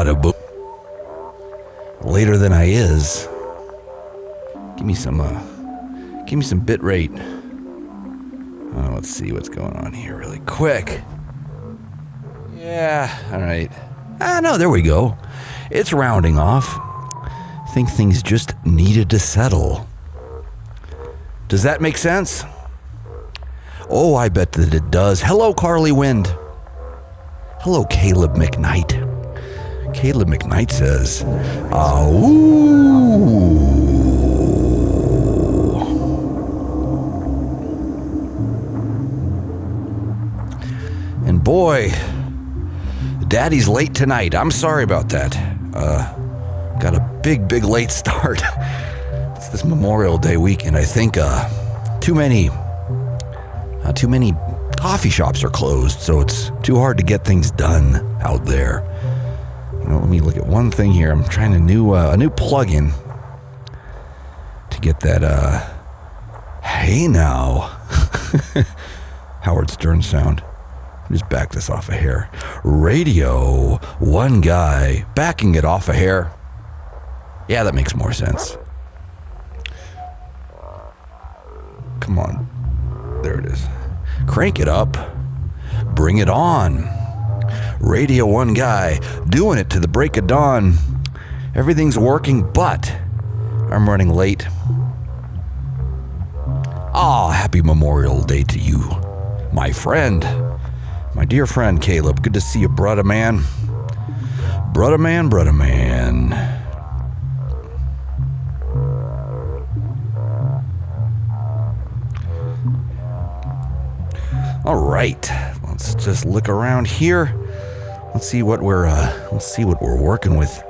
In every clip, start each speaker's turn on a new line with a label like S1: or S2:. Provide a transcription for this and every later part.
S1: bada boom. Later than I is. Give me some bit rate. Let's see what's going on here really quick. Yeah, all right. No, there we go. It's rounding off. I think things just needed to settle. Does that make sense? Oh, I bet that it does. Hello, Carly Wind. Hello, Caleb McKnight. Caleb McKnight says, ooh. And boy, Daddy's late tonight. I'm sorry about that. Got a big late start. It's this Memorial Day weekend. I think too many coffee shops are closed, so it's too hard to get things done out there. Let me look at one thing here. I'm trying a new plug-in to get that hey now Howard Stern sound. Just back this off a hair. Radio1Guy backing it off a hair. Yeah, that makes more sense. Come on. There it is. Crank it up. Bring it on. Radio1Guy doing it to the break of dawn. Everything's working, but I'm running late. Happy Memorial Day to you, my friend. My dear friend Caleb, good to see you, brother man. Brother man. All right, let's just look around here. Let's see what we're working with.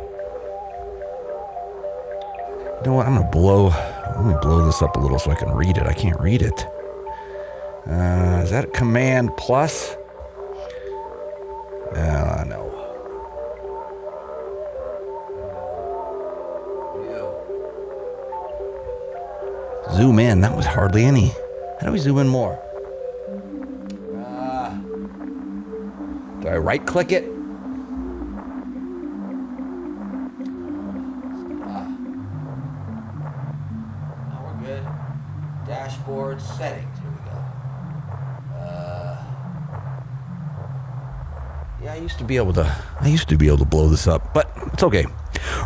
S1: You know what? Let me blow this up a little so I can read it. I can't read it. Is that Command Plus? No. Zoom in. That was hardly any. How do we zoom in more? Do I right click it? Now we're good. Dashboard settings. Here we go. Yeah, I used to be able to blow this up, but it's okay.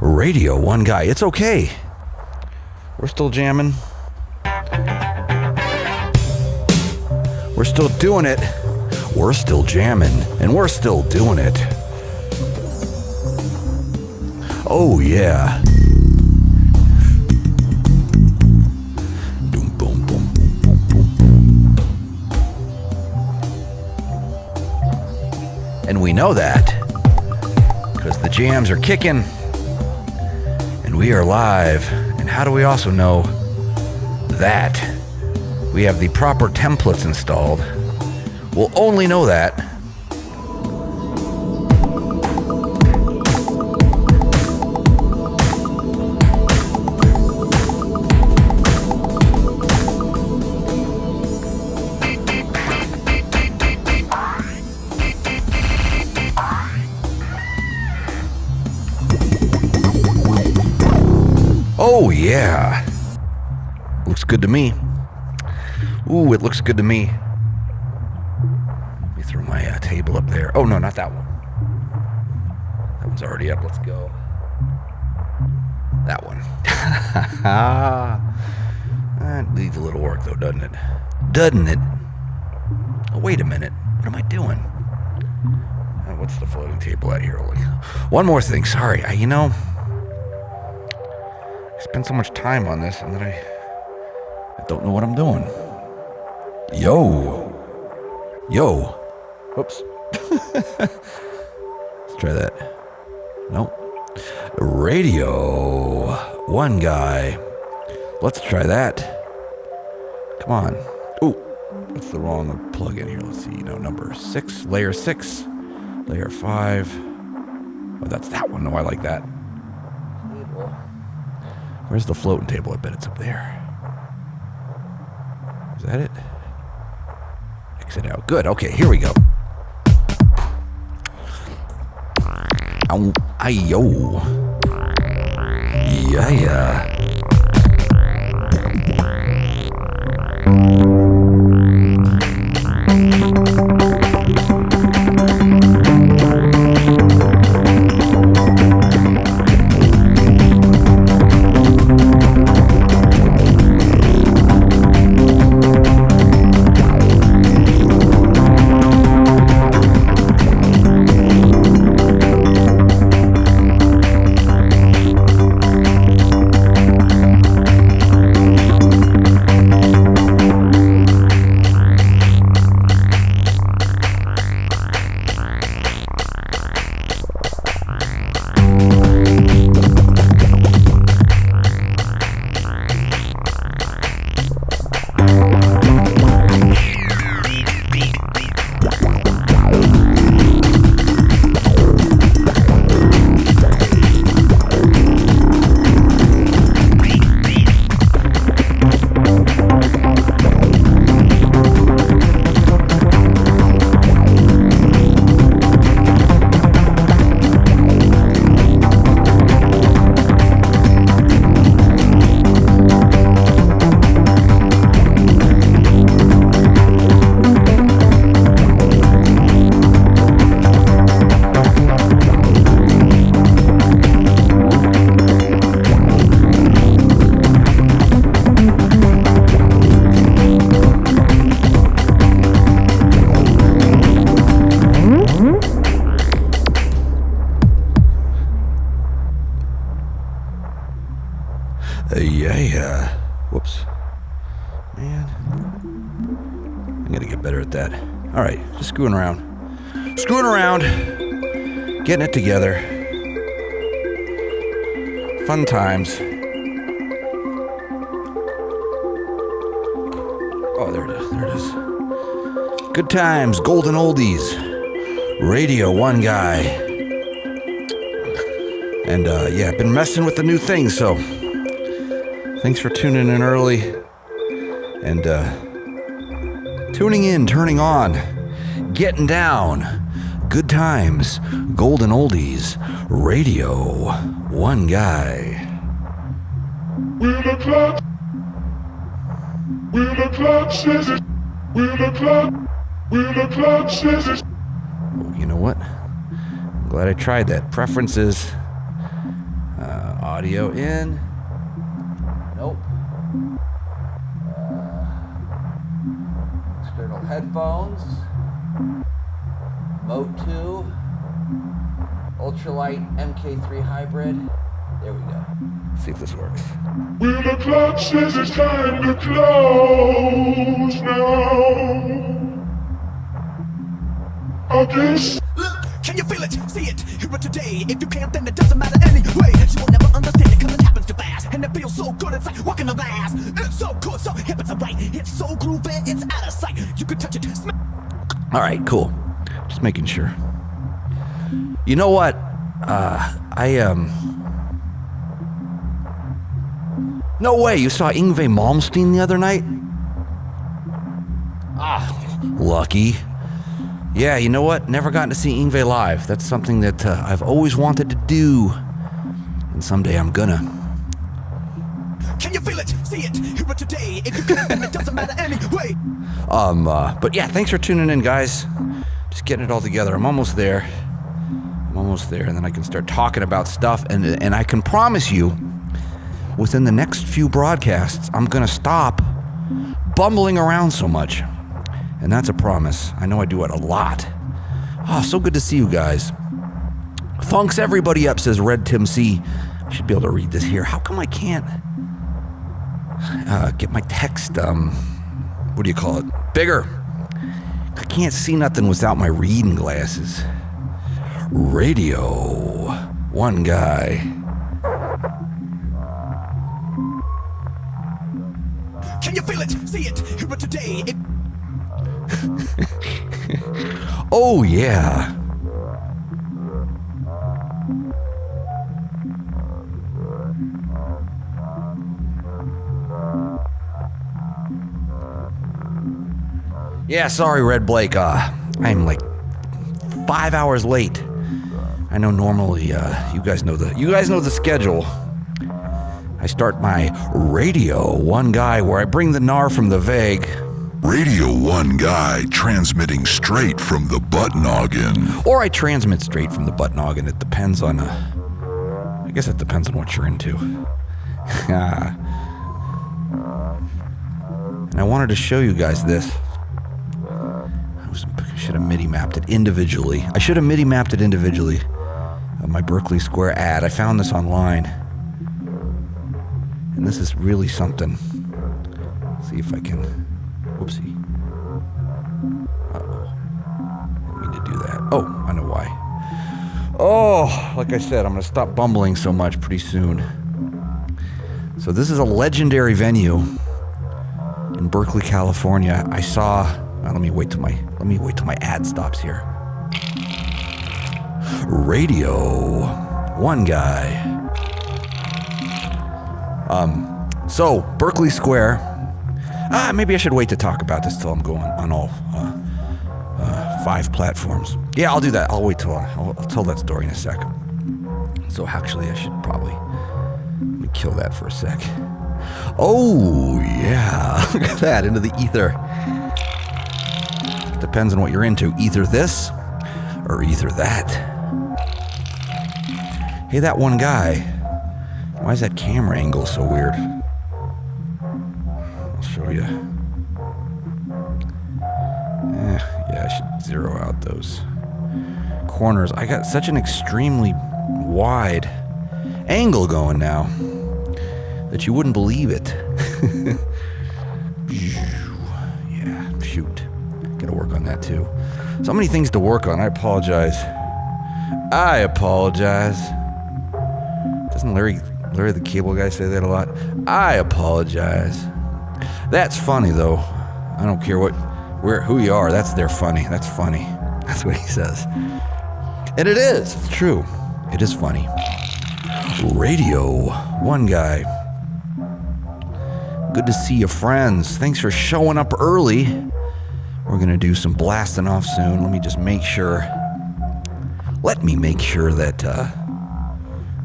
S1: Radio1Guy, it's okay. We're still jamming. We're still doing it. We're still jamming, and we're still doing it. Oh, yeah. Boom, boom, boom, boom, boom, boom. And we know that because the jams are kicking, and we are live. And how do we also know that we have the proper templates installed? We'll only know that oh yeah, looks good to me. Ooh, it looks good to me. Throw my table up there. Oh, no, not that one. That one's already up. Let's go. That one. That needs a little work, though, doesn't it? Doesn't it? Oh, wait a minute. What am I doing? What's the floating table at here? One more thing. Sorry. I spend so much time on this, and then I don't know what I'm doing. Yo. Oops. Let's try that. Nope. Radio1Guy. Let's try that. Come on. Ooh, that's the wrong plug-in here. Let's see. Number 6, layer 6, layer 5. Oh, that's that one. No, I like that. Where's the floating table? I bet it's up there. Is that it? Exit out. Good. Okay, here we go. Ayo. Yeah. Yeah. Whoops. Man. I'm gonna get better at that. Alright, just screwing around. Getting it together. Fun times. Oh, there it is. Good times, golden oldies. Radio1Guy. And yeah, I've been messing with the new thing, so thanks for tuning in early and tuning in, turning on, getting down. Good times, golden oldies, Radio1Guy.
S2: Will the clock says it.
S1: Oh, you know what? I'm glad I tried that. Preferences. Audio in. Nope. External headphones. Mode 2. Ultralight MK3 hybrid. There we go. See if this works.
S2: Will the clock says it's time to close now. I guess.
S3: Look, can you feel it? See it? Hear it today. If you can't, then it doesn't matter anyway. She will never understand it because it happens too fast. And it feels so good, it's like walking on glass. It's so cool, so hip, it's right. It's so groovy, it's out of sight. You can touch it, smell.
S1: All right, cool. Just making sure. You know what? No way, you saw Yngwie Malmsteen the other night? Ah, lucky. Yeah, you know what? Never gotten to see Yngwie live. That's something that I've always wanted to do. And someday I'm gonna.
S3: Can you feel it? See it? Hear it today. If you can't, then it doesn't matter anyway.
S1: But yeah, thanks for tuning in, guys. Just getting it all together. I'm almost there. And then I can start talking about stuff. And I can promise you, within the next few broadcasts, I'm gonna stop bumbling around so much. And that's a promise. I know I do it a lot. Oh, so good to see you guys. Funks everybody up, says Red Tim C. I should be able to read this here. How come I can't get my text, what do you call it? Bigger. I can't see nothing without my reading glasses. Radio1Guy.
S3: Can you feel it? See it? Hear it today.
S1: Oh, yeah. Yeah, sorry, Red Blake. I'm like 5 hours late. I know normally you guys know the schedule. I start my Radio1Guy where I bring the gnar from the vague.
S2: Radio1Guy transmitting straight from the butt noggin.
S1: Or I transmit straight from the butt noggin. It depends on I guess it depends on what you're into. And I wanted to show you guys this. I should have MIDI mapped it individually. My Berkeley Square ad. I found this online. And this is really something. Let's see if I can. Whoopsie. Uh-oh. I didn't mean to do that. Oh, I know why. Oh, like I said, I'm going to stop bumbling so much pretty soon. So this is a legendary venue in Berkeley, California. I saw. Let me wait till my ad stops here. Radio1Guy. So Berkeley Square. Maybe I should wait to talk about this till I'm going on all 5 platforms. Yeah, I'll do that. I'll wait till I'll tell that story in a sec. So actually, I should probably let me kill that for a sec. Oh yeah, look at that, into the ether. Depends on what you're into. Either this or either that. Hey, that one guy. Why is that camera angle so weird? I'll show you. Yeah, I should zero out those corners. I got such an extremely wide angle going now that you wouldn't believe it. Yeah, shoot. Gotta work on that too. So many things to work on. I apologize. Doesn't Larry the Cable Guy say that a lot? I apologize. That's funny though. I don't care who you are. They're funny. That's funny. That's what he says. And it is. It's true. It is funny. Radio1Guy. Good to see you, friends. Thanks for showing up early. We're going to do some blasting off soon. Let me make sure that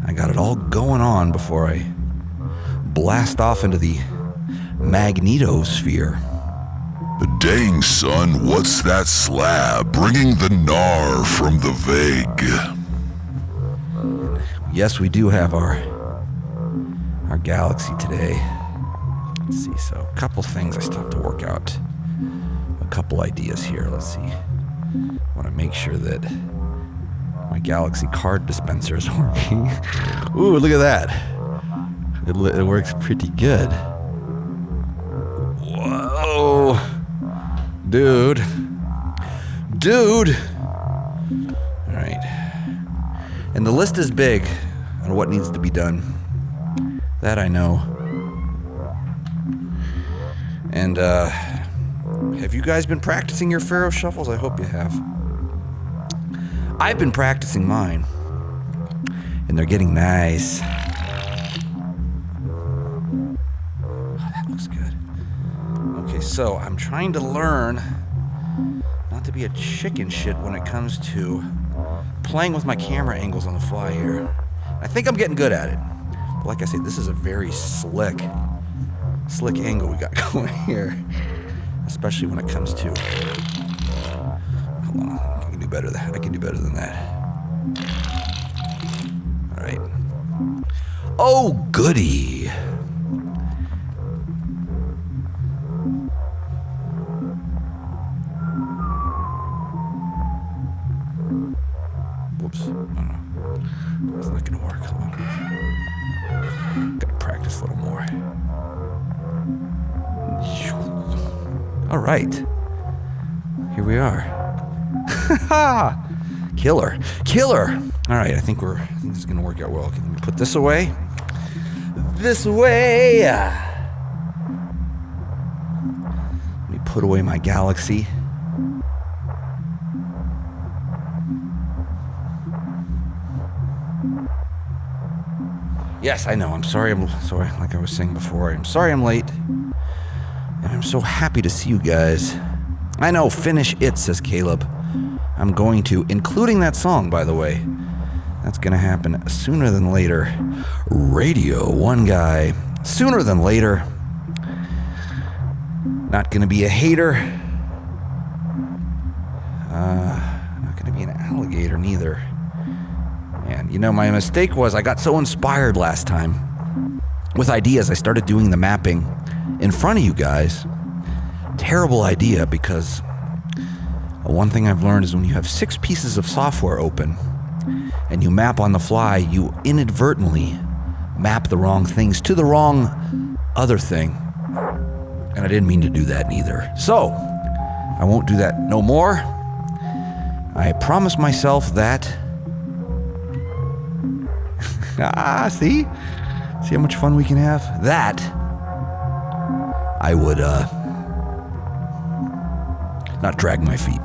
S1: I got it all going on before I blast off into the magnetosphere.
S2: But dang, son, what's that slab bringing the gnar from the vague?
S1: Yes, we do have our galaxy today. Let's see, so a couple things I still have to work out. A couple ideas here, let's see. I want to make sure that my galaxy card dispenser is working. Ooh, look at that. It works pretty good. Whoa. Dude. All right. And the list is big on what needs to be done. That I know. And have you guys been practicing your Pharaoh shuffles? I hope you have. I've been practicing mine. And they're getting nice. Oh, that looks good. Okay, so I'm trying to learn not to be a chicken shit when it comes to playing with my camera angles on the fly here. I think I'm getting good at it. But like I said, this is a very slick angle we got going here. Especially when it comes to... Hold on, I can do better than that. All right. Oh, goody. Whoops. Oh, no. That's not going to work. Hold on. Gotta practice a little more. All right. Here we are. Killer. All right, I think this is going to work out well. Okay, let me put this away. Let me put away my galaxy. Yes, I know. I'm sorry. Like I was saying before, I'm sorry I'm late. And I'm so happy to see you guys. I know, finish it, says Caleb. I'm going to, including that song, by the way. That's going to happen sooner than later. Radio1Guy, sooner than later. Not going to be a hater. Not going to be an alligator neither. And, my mistake was I got so inspired last time with ideas. I started doing the mapping in front of you guys. Terrible idea, because one thing I've learned is when you have 6 pieces of software open and you map on the fly, you inadvertently map the wrong things to the wrong other thing. And I didn't mean to do that neither. So, I won't do that no more. I promise myself that... see? See how much fun we can have? That I would not drag my feet.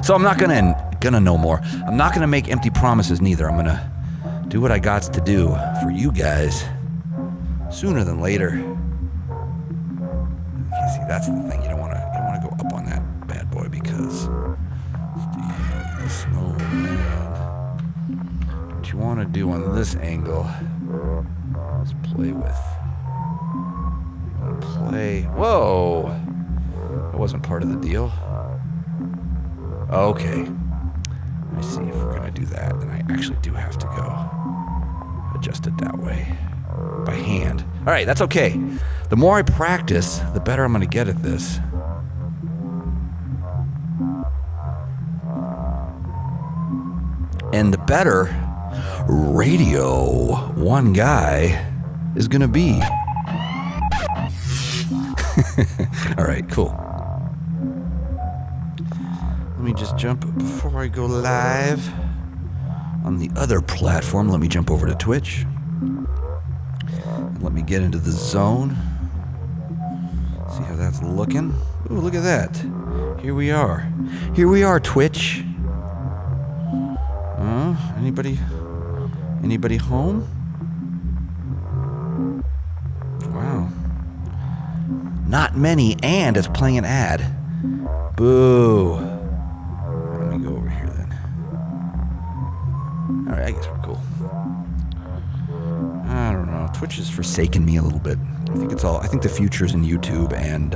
S1: So I'm not gonna know more. I'm not gonna make empty promises neither. I'm gonna do what I got to do for you guys sooner than later. Okay, see, that's the thing. You don't wanna go up on that bad boy because the snowman. What you wanna do on this angle is play with. Whoa! That wasn't part of the deal. Okay. I see. If we're gonna do that, then I actually do have to go adjust it that way by hand. All right, that's okay. The more I practice, the better I'm gonna get at this. And the better Radio1Guy is gonna be. All right, cool. Let me just jump before I go live on the other platform. Let me jump over to Twitch. And let me get into the zone. See how that's looking. Ooh, look at that. Here we are. Here we are, Twitch. Anybody home? Wow. Not many, and it's playing an ad. Boo. Let me go over here then. Alright, I guess we're cool. I don't know. Twitch has forsaken me a little bit. I think the future's in YouTube and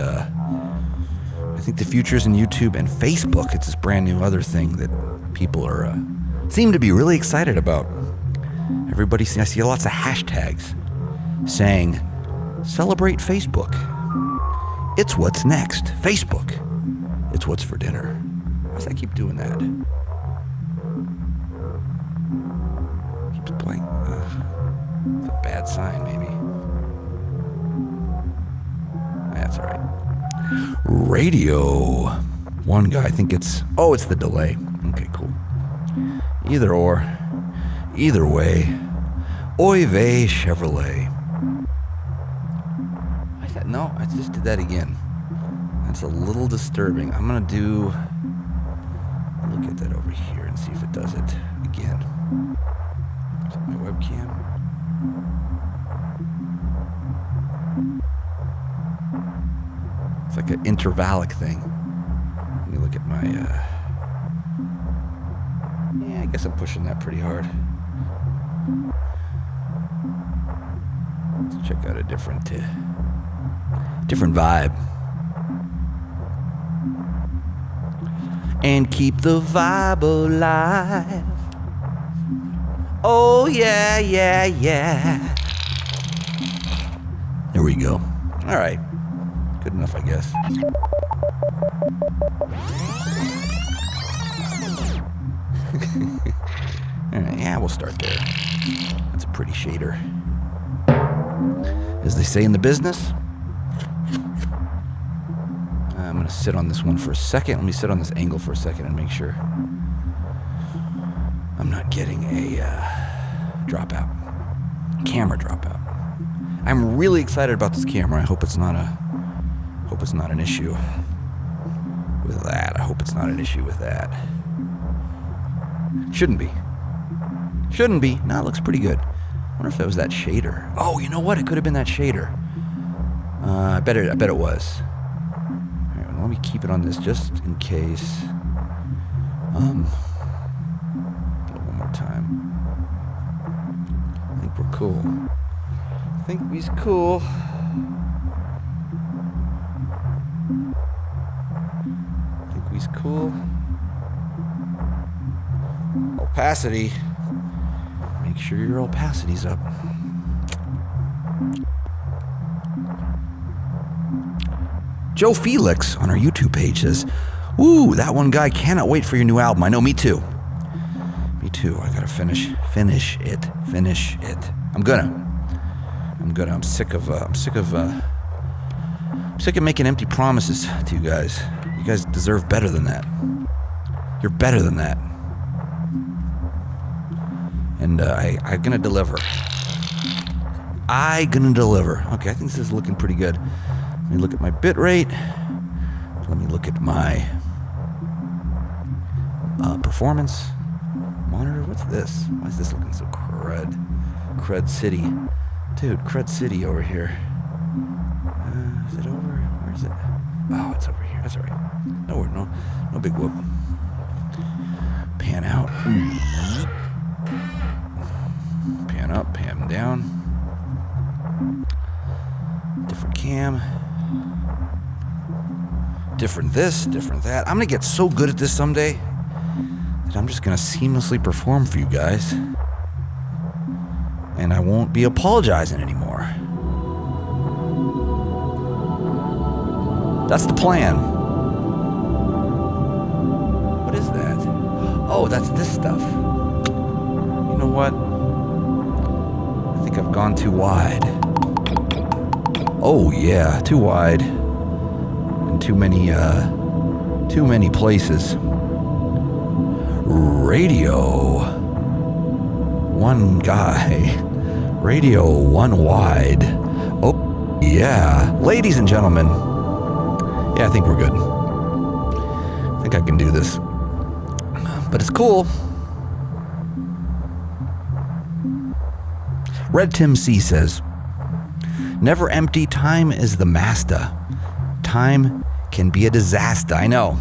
S1: Facebook. It's this brand new other thing that people are seem to be really excited about. I see lots of hashtags saying, celebrate Facebook. It's what's next. Facebook. It's what's for dinner. Why does I keep doing that? Keeps playing. It's a bad sign, maybe. That's all right. Radio1Guy. I think it's the delay. Okay, cool. Either or. Either way. Oy vey Chevrolet. I just did that again. That's a little disturbing. I'm gonna look at that over here and see if it does it again. Is that my webcam? It's like an intervallic thing. Let me look at my, yeah, I guess I'm pushing that pretty hard. Let's check out a different vibe. And keep the vibe alive. Oh, yeah, yeah, yeah. There we go. All right. Good enough, I guess. All right, yeah, we'll start there. That's a pretty shader. As they say in the business. I'm going to sit on this one for a second. Let me sit on this angle for a second and make sure I'm not getting a dropout. Camera dropout. I'm really excited about this camera. I hope it's not an issue with that. Shouldn't be. No, it looks pretty good. I wonder if that was that shader. Oh, you know what? It could have been that shader. I bet it was. All right, let me keep it on this just in case. One more time. cool. Think we's cool. Think we's cool. Opacity. Make sure your opacity's up. Joe Felix on our YouTube page says, "Ooh, that one guy cannot wait for your new album." I know, me too. Me too. I gotta finish it. I'm sick of making empty promises to you guys. You guys deserve better than that. You're better than that. And I'm gonna deliver. Okay, I think this is looking pretty good. Let me look at my bit rate. Let me look at my performance monitor. What's this? Why is this looking so crud city? Dude, crud city over here. Is it over? Where is it? Oh, it's over here. That's all right. No big whoop. Pan out. Pan up, pan down. Different cam. Different this, different that. I'm gonna get so good at this someday that I'm just gonna seamlessly perform for you guys. And I won't be apologizing anymore. That's the plan. What is that? Oh, that's this stuff. You know what? I think I've gone too wide. Oh yeah, too wide. And too many places. Radio1Guy. Radio 1 wide. Oh yeah. Ladies and gentlemen. Yeah, I think we're good. I think I can do this. But it's cool. Red Tim C says, "Never empty, time is the master. Time can be a disaster." I know.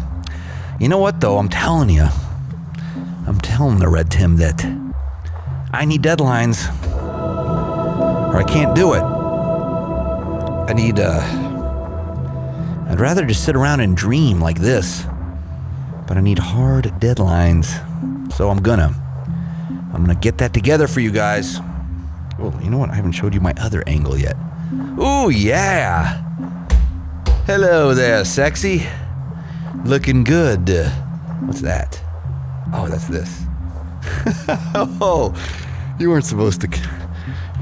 S1: You know what, though? I'm telling the Red Tim that I need deadlines or I can't do it. I'd rather just sit around and dream like this, but I need hard deadlines. So I'm gonna get that together for you guys. Oh, you know what? I haven't showed you my other angle yet. Ooh, yeah. Hello there, sexy. Looking good. What's that? Oh, that's this. Oh, you weren't supposed to.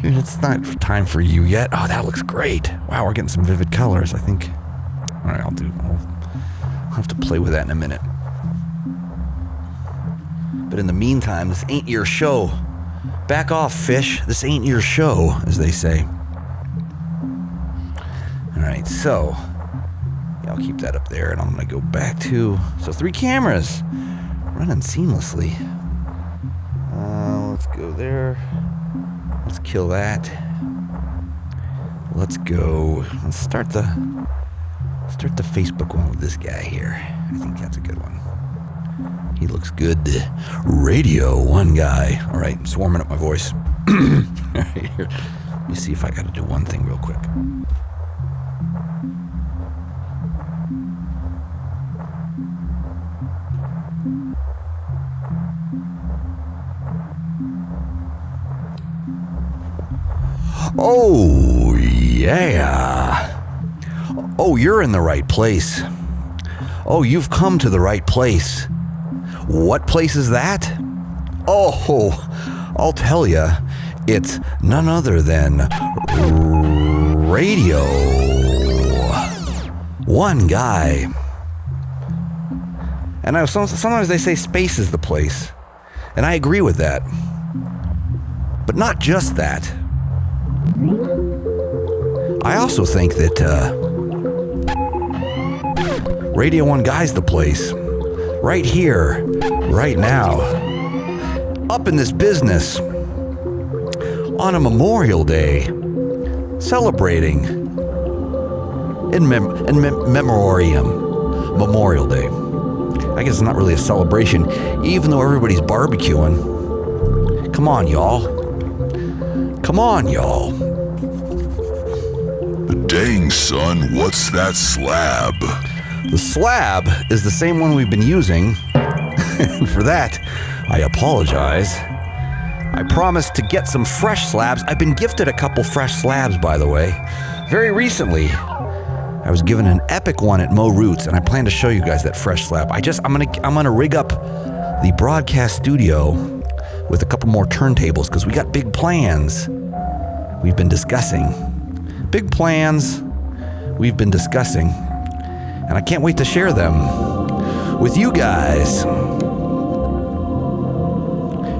S1: It's not time for you yet. Oh, that looks great. Wow, we're getting some vivid colors, I think. All right, I'll have to play with that in a minute. But in the meantime, this ain't your show. Back off, fish. This ain't your show, as they say. All right, so yeah, I'll keep that up there, and I'm gonna go back to 3 cameras running seamlessly. Let's go there. Let's kill that. Let's go. Let's start the Facebook one with this guy here. I think that's a good one. He looks good. Radio1Guy. All right, I'm warming up my voice. All right, here. Let me see if I got to do one thing real quick. Oh, yeah. Oh, you're in the right place. Oh, you've come to the right place. What place is that? Oh, I'll tell you. It's none other than Radio1Guy. And sometimes they say space is the place. And I agree with that. But not just that. I also think that Radio1Guy's the place. Right here, right now. Up in this business. On a Memorial Day. Celebrating. In memoriam. Memorial Day. I guess it's not really a celebration, even though everybody's barbecuing. Come on, y'all. Come on, y'all.
S2: Dang, son, what's that slab?
S1: The slab is the same one we've been using. And for that, I apologize. I promised to get some fresh slabs. I've been gifted a couple fresh slabs, by the way. Very recently, I was given an epic one at Mo Roots, and I plan to show you guys that fresh slab. I'm gonna rig up the broadcast studio with a couple more turntables because we got big plans we've been discussing. Big plans we've been discussing, and I can't wait to share them with you guys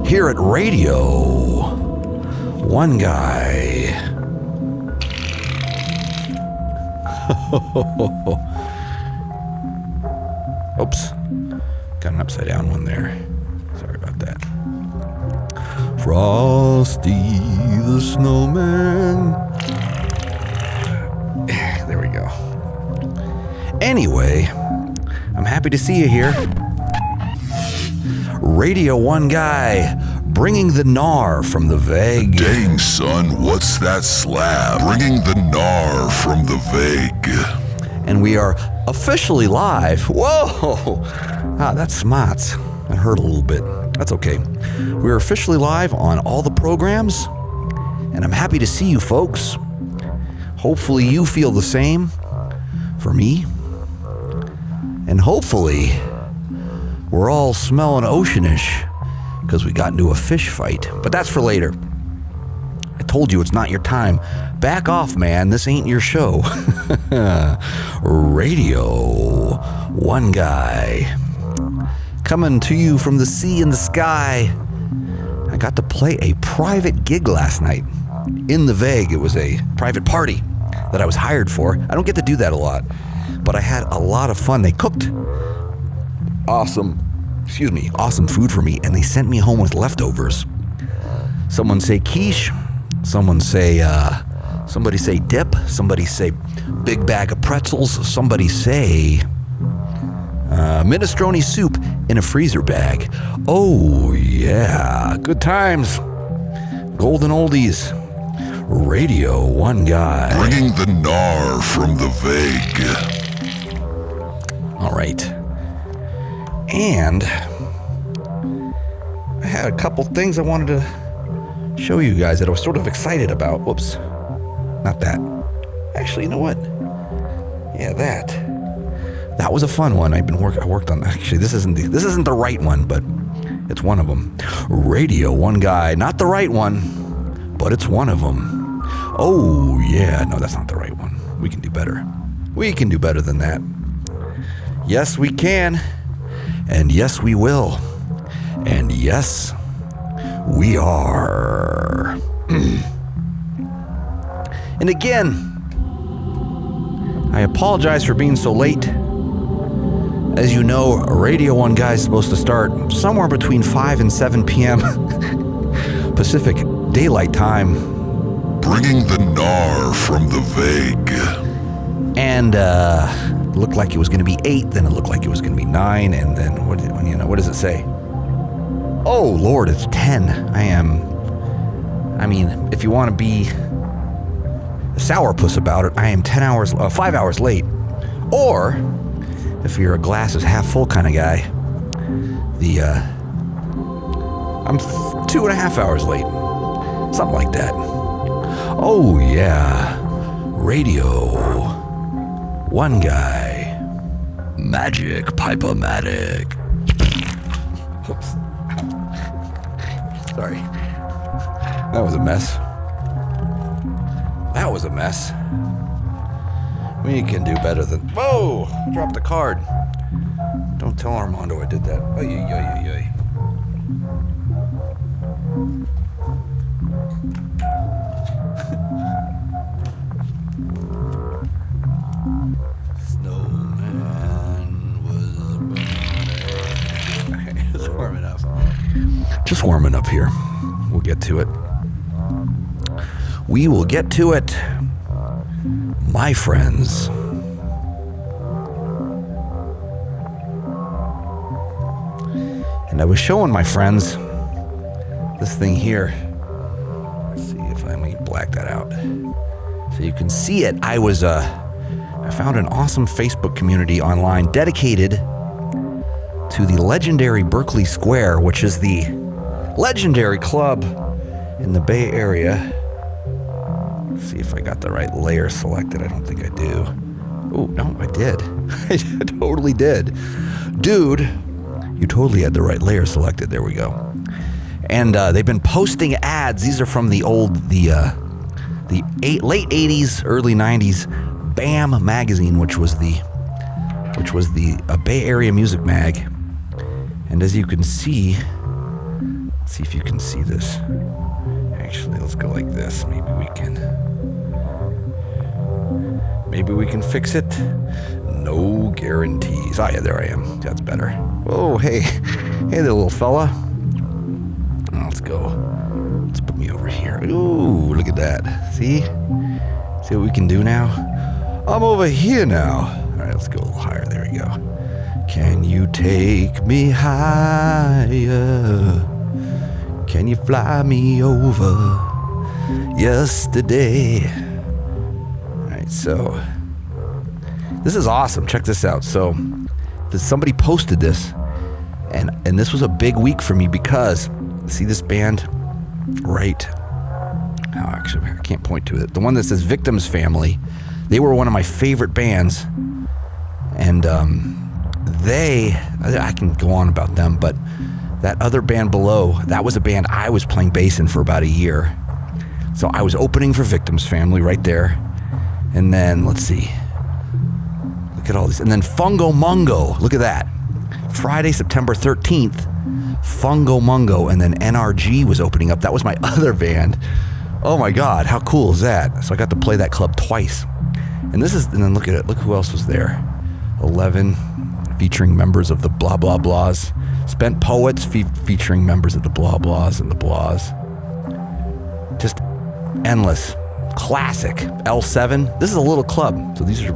S1: here at Radio1Guy. Oops, got an upside down one there. Sorry about that. Frosty the Snowman. There we go. Anyway, I'm happy to see you here. Radio1Guy, bringing the gnar from the vague.
S2: Dang, son, what's that slab? Bringing the gnar from the vague.
S1: And we are officially live. Whoa! That's smarts. That hurt a little bit. That's okay. We're officially live on all the programs, and I'm happy to see you folks. Hopefully you feel the same for me. And hopefully we're all smelling oceanish because we got into a fish fight. But that's for later. I told you it's not your time. Back off, man. This ain't your show. Radio1Guy. Coming to you from the sea and the sky. I got to play a private gig last night in the Vague. It was a private party that I was hired for. I don't get to do that a lot, but I had a lot of fun. They cooked awesome food for me, and they sent me home with leftovers. Someone say quiche, somebody say dip, somebody say big bag of pretzels, somebody say minestrone soup in a freezer bag. Oh yeah, good times. Golden oldies. Radio1Guy.
S2: Bringing the gnar from the vague.
S1: All right. And I had a couple things I wanted to show you guys that I was sort of excited about. Whoops. Not that. Actually, you know what? Yeah, that. That was a fun one. I worked on that. Actually, this isn't the right one, but it's one of them. Radio1Guy. Not the right one, but it's one of them. Oh, yeah. No, that's not the right one. We can do better. We can do better than that. Yes, we can. And yes, we will. And yes, we are. And again, I apologize for being so late. As you know, Radio1Guy is supposed to start somewhere between 5 and 7 p.m. Pacific Daylight Time.
S2: Bringing the gnar from the vague.
S1: And it looked like it was going to be 8, then it looked like it was going to be 9, and then what does it say? Oh Lord, it's 10. If you want to be a sourpuss about it, I am 5 hours late. Or if you're a glass is half full kind of guy, I'm 2.5 hours late. Something like that. Oh yeah. Radio1Guy. Magic Pipe-O-Matic. Oops. Sorry. That was a mess. We can do better than... Whoa! I dropped the card. Don't tell Armando I did that. Ay, ay, ay, ay, ay. Just warming up here. We'll get to it. We will get to it, my friends. And I was showing my friends this thing here. Let's see if I'm black that out so you can see it. I found an awesome Facebook community online dedicated to the legendary Berkeley Square, which is the legendary club in the Bay Area. Let's see if I got the right layer selected. I don't think I do. Oh, no, I did. I totally did. Dude, you totally had the right layer selected. There we go. And they've been posting ads. These are from the late 80s, early 90s Bam Magazine, which was the Bay Area music mag. And as you can see, let's see if you can see this. Actually, let's go like this. Maybe we can fix it. No guarantees. Oh yeah, there I am. That's better. Oh, hey there, little fella. Let's go. Let's put me over here. Ooh, look at that. See what we can do now? I'm over here now. All right, let's go a little higher. There we go. Can you take me higher? Can you fly me over yesterday? All right, so this is awesome. Check this out. So somebody posted this, and this was a big week for me because see this band right? Oh, actually, I can't point to it. The one that says Victims Family. They were one of my favorite bands, and I can go on about them, but that other band below, that was a band I was playing bass in for about a year. So I was opening for Victims Family right there. And then, let's see. Look at all these. And then Fungo Mungo. Look at that. Friday, September 13th, Fungo Mungo. And then NRG was opening up. That was my other band. Oh my God, how cool is that? So I got to play that club twice. And then look at it. Look who else was there. 11, featuring members of the Blah Blah Blahs. Spent Poets, featuring members of the Blah Blahs and the Blahs. Just endless. Classic. L7. This is a little club. So these are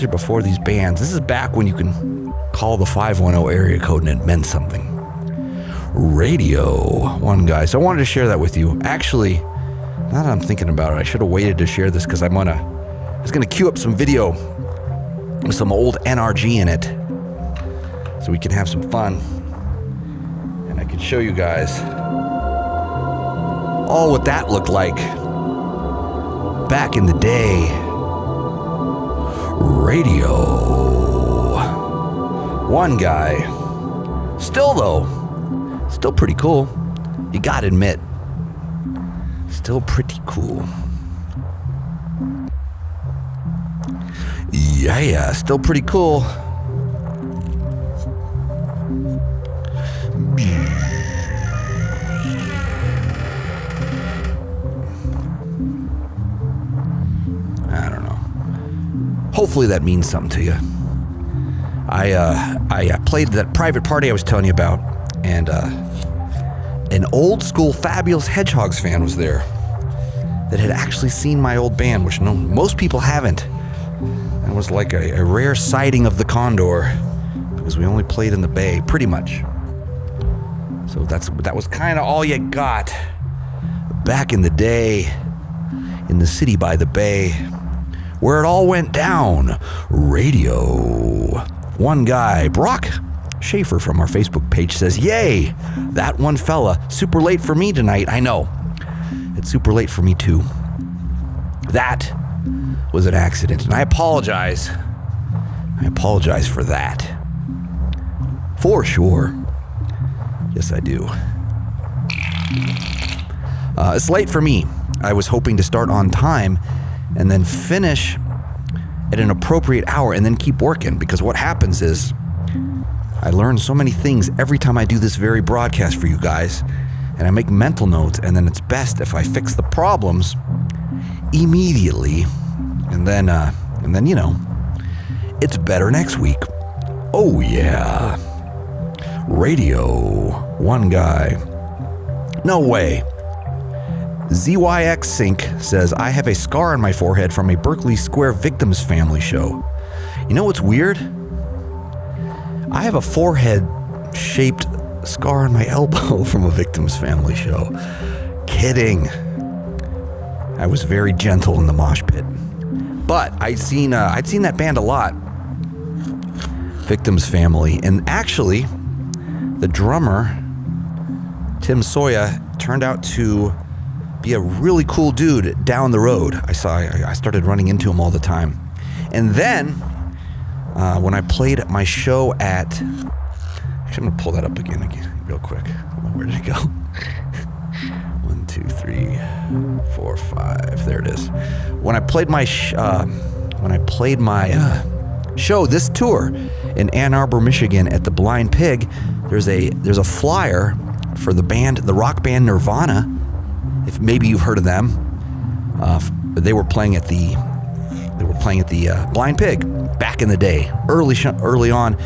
S1: before these bands. This is back when you can call the 510 area code and it meant something. Radio1Guy. So I wanted to share that with you. Actually, now that I'm thinking about it, I should have waited to share this because I was going to queue up some video with some old NRG in it so we can have some fun. And I can show you guys all what that looked like back in the day. Radio1Guy. Still pretty cool. You gotta admit. Still pretty cool. Yeah, still pretty cool. I don't know. Hopefully that means something to you. I played that private party I was telling you about, and an old school Fabulous Hedgehogs fan was there that had actually seen my old band, which most people haven't. It was like a rare sighting of the Condor because we only played in the Bay, pretty much. So that was kind of all you got back in the day in the city by the Bay, where it all went down. Radio1Guy. Brock Schaefer from our Facebook page says, "Yay, that one fella. Super late for me tonight." I know. It's super late for me too. That was an accident, and I apologize. I apologize for that. For sure. Yes, I do. It's late for me. I was hoping to start on time and then finish at an appropriate hour and then keep working, because what happens is I learn so many things every time I do this very broadcast for you guys, and I make mental notes, and then it's best if I fix the problems immediately, and then it's better next week. Oh yeah. Radio1Guy. No way. ZYX Sync says, "I have a scar on my forehead from a Berkeley Square Victims Family show." You know what's weird? I have a forehead-shaped scar on my elbow from a Victims Family show. Kidding. I was very gentle in the mosh pit. But I'd seen that band a lot, Victims Family, and actually, the drummer, Tim Soya, turned out to be a really cool dude down the road. I started running into him all the time. And then, when I played my show at... Actually, I'm going to pull that up again real quick. Where did it go? 1, 2, 3, 4, 5. There it is. When I played my show, this tour in Ann Arbor, Michigan, at the Blind Pig, there's a flyer for the rock band Nirvana. If maybe you've heard of them, they were playing at the Blind Pig back in the day, early on.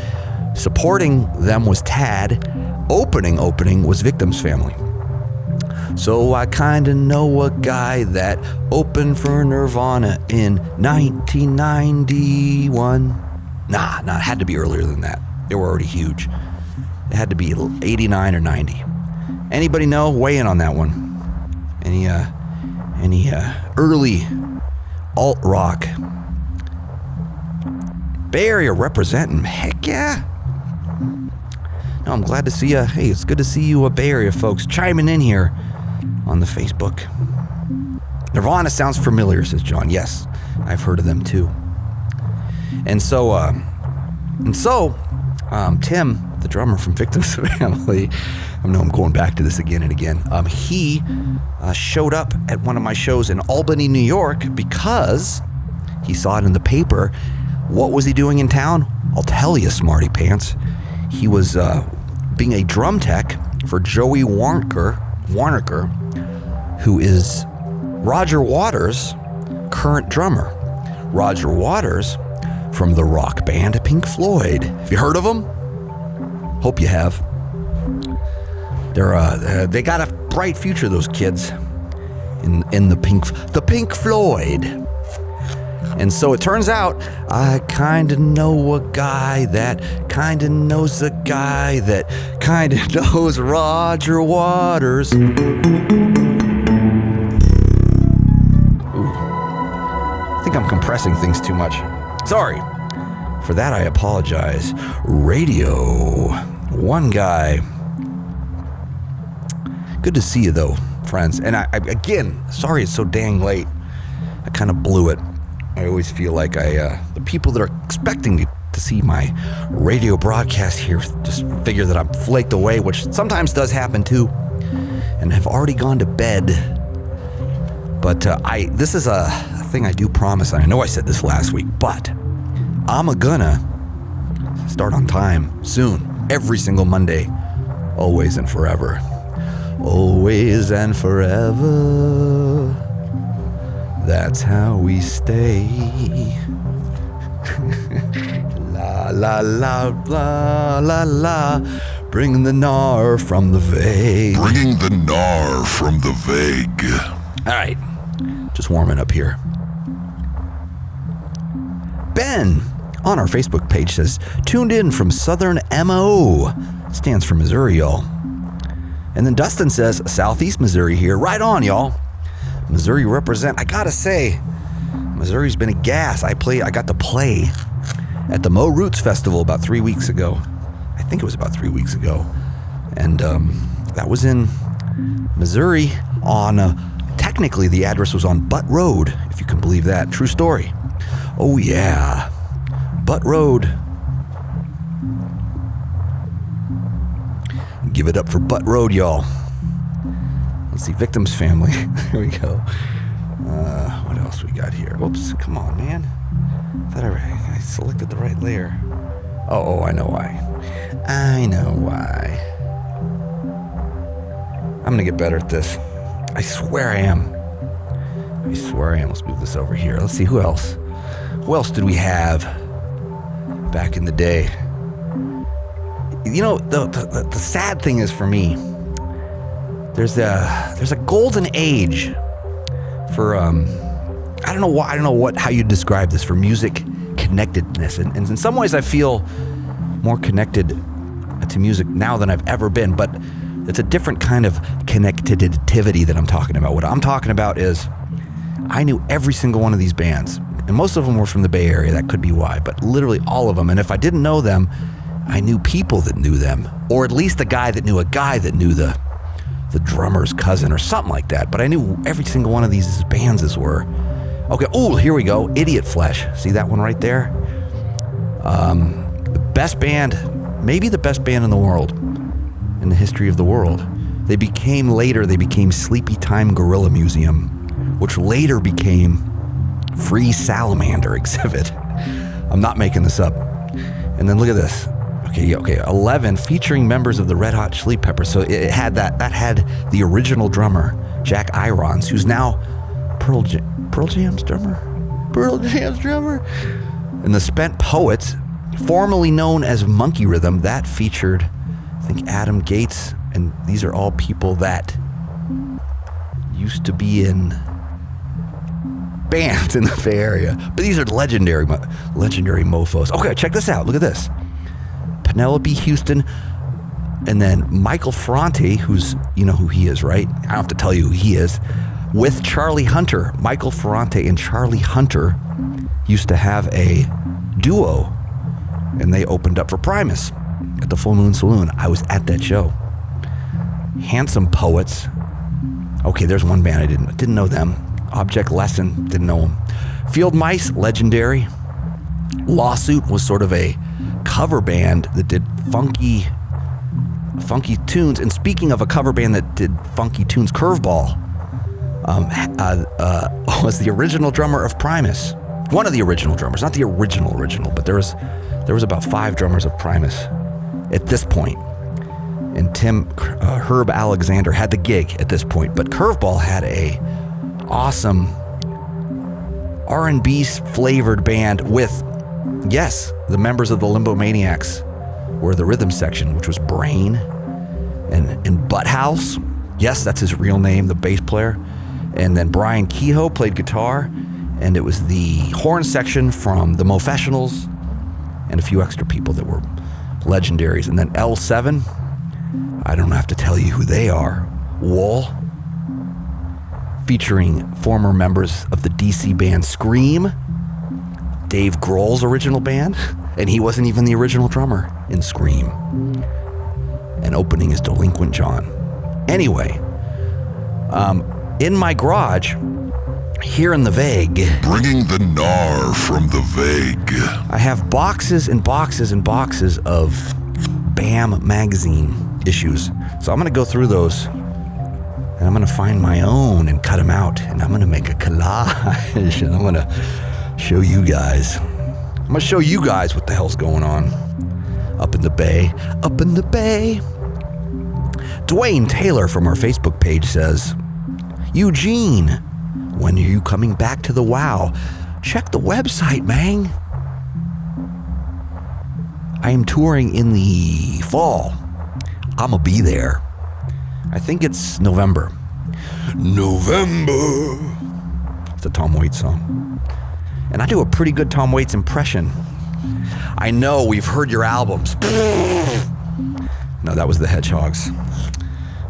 S1: Supporting them was Tad. Opening was Victims Family. So I kinda know a guy that opened for Nirvana in 1991. Nah, it had to be earlier than that. They were already huge. It had to be 89 or 90. Anybody know? Weigh in on that one. Any early alt rock? Bay Area representing. Heck yeah. No, I'm glad to see you. Hey, it's good to see you, Bay Area folks, chiming in here on the Facebook. Nirvana sounds familiar, says John. Yes, I've heard of them too. And so, Tim, the drummer from Victims Family, I know I'm going back to this again and again. He showed up at one of my shows in Albany, New York, because he saw it in the paper. What was he doing in town? I'll tell you, smarty pants. He was being a drum tech for Joey Warnaker, who is Roger Waters' current drummer. Roger Waters from the rock band Pink Floyd. Have you heard of them? Hope you have. They got a bright future, those kids, in the Pink Floyd. And so it turns out I kinda know a guy that kinda knows a guy that kinda knows Roger Waters. Ooh. I think I'm compressing things too much. Sorry. For that, I apologize. Radio1Guy. Good to see you, though, friends. And I again, sorry it's so dang late. I kind of blew it. I always feel like the people that are expecting me to see my radio broadcast here just figure that I'm flaked away, which sometimes does happen too, and have already gone to bed. But this is a thing I do promise, and I know I said this last week, but I'm gonna start on time soon, every single Monday, always and forever. Always and forever. That's how we stay. La la la la la la. Bringing the gnar from the vague.
S2: Bringing the gnar from the vague.
S1: All right, just warming up here. Ben on our Facebook page says, tuned in from Southern MO. Stands for Missouri, y'all. And then Dustin says, Southeast Missouri here. Right on, y'all. Missouri represent. I gotta say, Missouri's been a gas. I got to play at the Mo Roots Festival about 3 weeks ago. I think it was about 3 weeks ago. And that was in Missouri on, technically the address was on Butt Road, if you can believe that. True story. Oh yeah. Butt Road. Give it up for Butt Road, y'all. Let's see, Victims Family. Here we go. What else we got here? Whoops, come on, man. I thought I selected the right layer. Oh, I know why. I'm gonna get better at this. I swear I am. Let's move this over here. Let's see, who else? Who else did we have back in the day? You know, the sad thing is for me, there's a golden age for I don't know how you describe this, for music connectedness, and in some ways I feel more connected to music now than I've ever been, but it's a different kind of connectivity that I'm talking about. What I'm talking about is I knew every single one of these bands. And most of them were from the Bay Area. That could be why. But literally all of them. And if I didn't know them, I knew people that knew them. Or at least a guy that knew a guy that knew the drummer's cousin or something like that. But I knew every single one of these bands as were. Okay, here we go. Idiot Flesh. See that one right there? The best band, maybe the best band in the world, in the history of the world. They became Sleepy Time Gorilla Museum, which later became Free Salamander Exhibit. I'm not making this up. And then look at this. Okay, 11 featuring members of the Red Hot Chili Peppers. So it had that had the original drummer, Jack Irons, who's now Pearl Jam's drummer. And the Spent Poets, formerly known as Monkey Rhythm, that featured, I think, Adam Gates. And these are all people that used to be in bands in the Bay Area. But these are legendary mofos. Okay, check this out. Look at this. Penelope Houston, and then Michael Ferrante, you know who he is, right? I don't have to tell you who he is. With Charlie Hunter. Michael Ferrante and Charlie Hunter used to have a duo, and they opened up for Primus at the Full Moon Saloon. I was at that show. Handsome Poets. Okay, there's one band I didn't know them. Object Lesson, didn't know them. Field Mice, legendary. Lawsuit was sort of a cover band that did funky tunes. And speaking of a cover band that did funky tunes, Curveball was the original drummer of Primus. One of the original drummers, not the original, but there was about 5 drummers of Primus at this point. And Herb Alexander had the gig at this point. But Curveball had a awesome R&B flavored band with, yes, the members of the Limbo Maniacs were the rhythm section, which was Brain and Butthouse. Yes, that's his real name, the bass player. And then Brian Kehoe played guitar, and it was the horn section from the Mofessionals and a few extra people that were legendaries. And then L7, I don't have to tell you who they are. Wool, featuring former members of the DC band Scream, Dave Grohl's original band, and he wasn't even the original drummer in Scream. And opening is Delinquent John. Anyway, in my garage, here in the Vague,
S2: bringing the gnar from the Vague,
S1: I have boxes and boxes and boxes of Bam Magazine issues. So I'm going to go through those, and I'm going to find my own and cut them out, and I'm going to make a collage, and I'm going to show you guys. I'm going to show you guys what the hell's going on up in the Bay. Up in the Bay. Dwayne Taylor from our Facebook page says, Eugene, when are you coming back to the WOW? Check the website, man. I am touring in the fall. I'm going to be there. I think it's November. It's a Tom Waits song. And I do a pretty good Tom Waits impression. I know, we've heard your albums. No, that was the Hedgehogs.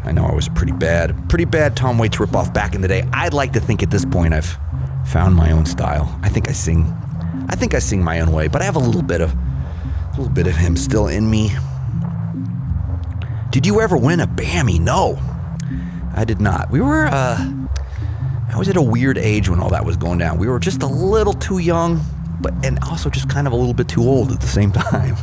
S1: I know I was pretty bad Tom Waits ripoff back in the day. I'd like to think at this point I've found my own style. I think I sing my own way, but I have a little bit of him still in me. Did you ever win a Bammy? No, I did not. I was at a weird age when all that was going down. We were just a little too young, and also just kind of a little bit too old at the same time.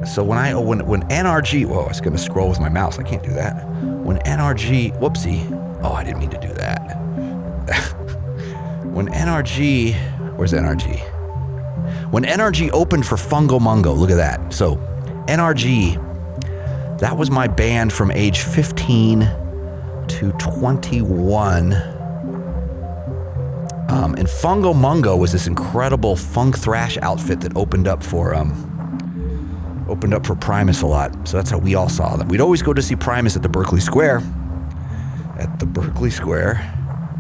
S1: So when NRG, whoa, I was going to scroll with my mouse. I can't do that. When NRG, whoopsie. Oh, I didn't mean to do that. When NRG, where's NRG? When NRG opened for Fungo Mungo, look at that. So NRG, that was my band from age 15 to 21. And Fungo Mungo was this incredible funk thrash outfit that opened up for Primus a lot. So that's how we all saw them. We'd always go to see Primus at the Berkeley Square.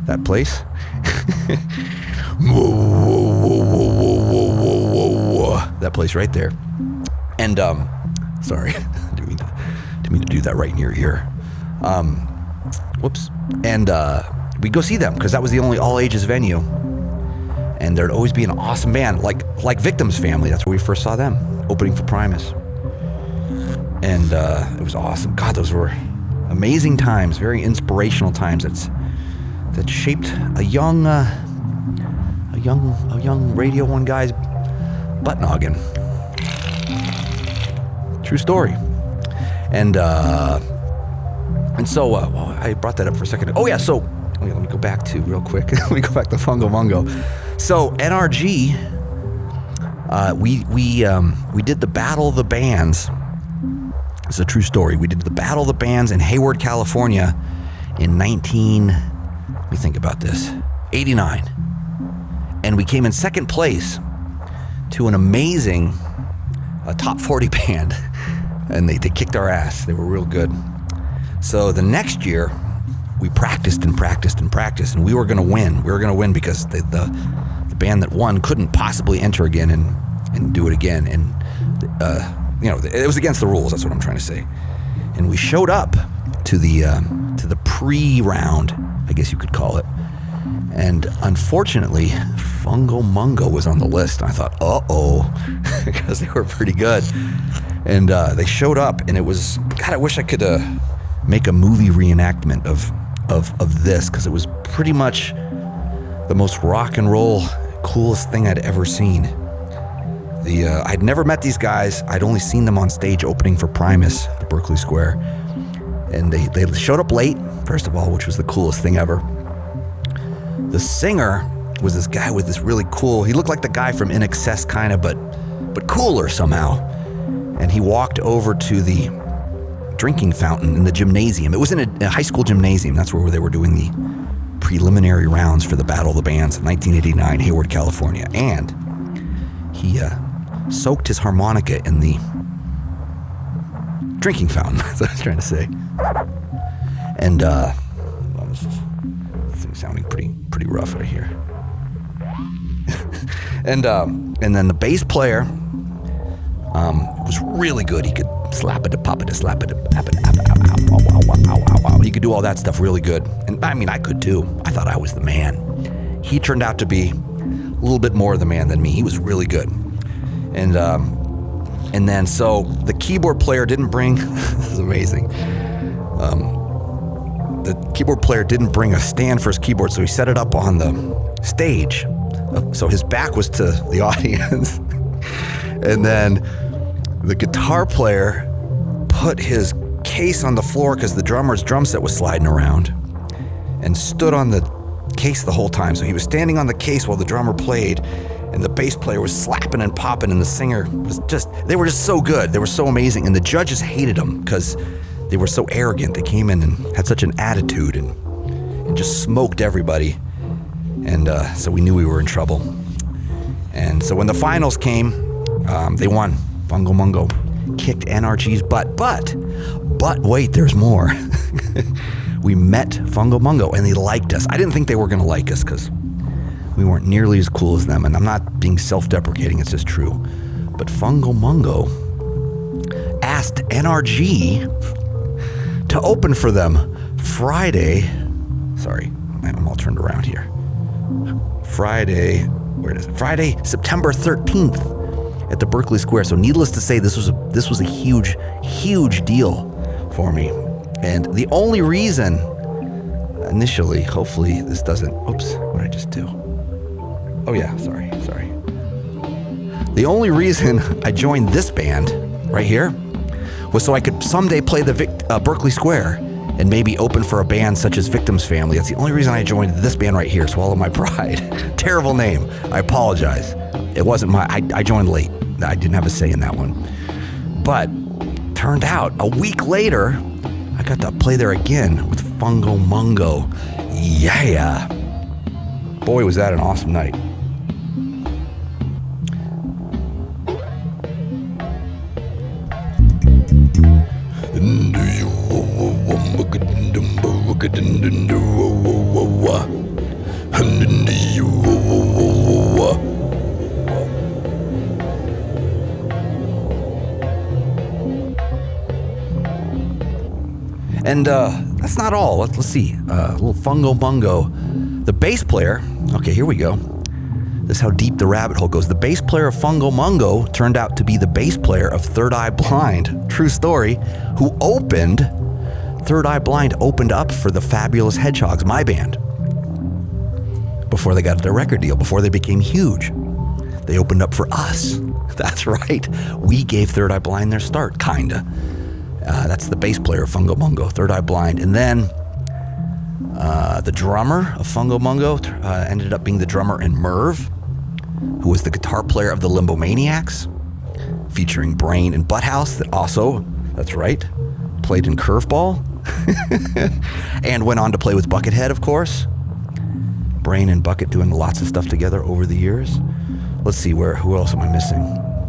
S1: That place. That place right there. And sorry, didn't mean to do that right in your ear. Whoops. And we'd go see them because that was the only all-ages venue. And there'd always be an awesome band, like Victims Family. That's where we first saw them, opening for Primus. And it was awesome. God, those were amazing times, very inspirational times. That shaped a young Radio 1 guy's butt noggin. True story. And so I brought that up for a second. Oh yeah, so let me go back to real quick. Let me go back to Fungo Mungo. So NRG, we did the Battle of the Bands. It's a true story. We did the Battle of the Bands in Hayward, California in 89. And we came in second place to an amazing top 40 band. And they kicked our ass. They were real good. So the next year, we practiced, and we were going to win. We were going to win because the band that won couldn't possibly enter again and do it again. And, it was against the rules. That's what I'm trying to say. And we showed up to the pre-round, I guess you could call it. And unfortunately, Fungo Mungo was on the list. And I thought, uh-oh, because they were pretty good. And they showed up, and it was, God, I wish I could make a movie reenactment of this, because it was pretty much the most rock and roll, coolest thing I'd ever seen. I'd never met these guys. I'd only seen them on stage opening for Primus at Berkeley Square. And they showed up late, first of all, which was the coolest thing ever. The singer was this guy with this really cool, he looked like the guy from In Excess kind of, but cooler somehow. And he walked over to the drinking fountain in the gymnasium. It was in a high school gymnasium. That's where they were doing the preliminary rounds for the Battle of the Bands in 1989, Hayward, California. And he soaked his harmonica in the drinking fountain. That's what I was trying to say. And this thing's sounding pretty rough right here. and then the bass player was really good. He could slap it, pop it, slap it, he could do all that stuff really good. And I mean, I could too. I thought I was the man. He turned out to be a little bit more the man than me. He was really good. And then so the keyboard player didn't bring, this is amazing. The keyboard player didn't bring a stand for his keyboard, so he set it up on the stage. So his back was to the audience. And then the guitar player put his case on the floor because the drummer's drum set was sliding around, and stood on the case the whole time. So he was standing on the case while the drummer played, and the bass player was slapping and popping, and the singer was they were just so good. They were so amazing, and the judges hated them because they were so arrogant. They came in and had such an attitude and just smoked everybody. And so we knew we were in trouble. And so when the finals came, they won. Fungo Mungo kicked NRG's butt. But wait, there's more. We met Fungo Mungo, and they liked us. I didn't think they were going to like us because we weren't nearly as cool as them. And I'm not being self-deprecating, it's just true. But Fungo Mungo asked NRG to open for them Friday. Sorry, I'm all turned around here. Friday, September 13th at the Berkeley Square. So needless to say, this was a huge deal for me. And the only reason, initially, hopefully this doesn't, oops, what did I just do? Oh yeah, sorry. The only reason I joined this band right here was so I could someday play the Berkeley Square and maybe open for a band such as Victims Family. That's the only reason I joined this band right here, Swallow My Pride. Terrible name, I apologize. It wasn't I joined late. I didn't have a say in that one. But turned out, a week later, I got to play there again with Fungo Mungo. Yeah. Boy, was that an awesome night. And that's that's not all. Let's see. A little Fungo Mungo. The bass player. Okay, here we go. This is how deep the rabbit hole goes. The bass player of Fungo Mungo turned out to be the bass player of Third Eye Blind. True story. Who opened... Third Eye Blind opened up for the Fabulous Hedgehogs, my band, before they got their record deal, before they became huge. They opened up for us. That's right. We gave Third Eye Blind their start, kinda. That's the bass player of Fungo Mungo, Third Eye Blind. And then the drummer of Fungo Mungo ended up being the drummer in Merv, who was the guitar player of the Limbo Maniacs, featuring Brain and Butthouse, that's right, played in Curveball. And went on to play with Buckethead, of course. Brain and Bucket doing lots of stuff together over the years. Let's see, who else am I missing?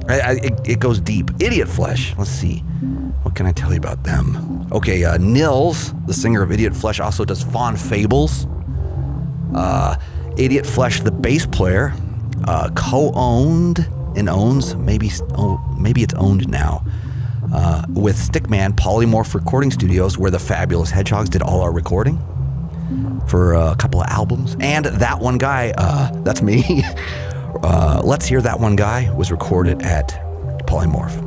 S1: It goes deep. Idiot Flesh. Let's see. What can I tell you about them? Okay, Nils, the singer of Idiot Flesh, also does Fawn Fables. Idiot Flesh, the bass player, co-owned and owns, maybe it's owned now, with Stickman Polymorph Recording Studios, where the Fabulous Hedgehogs did all our recording for a couple of albums. And That One Guy, that's me. Let's Hear That One Guy was recorded at Polymorph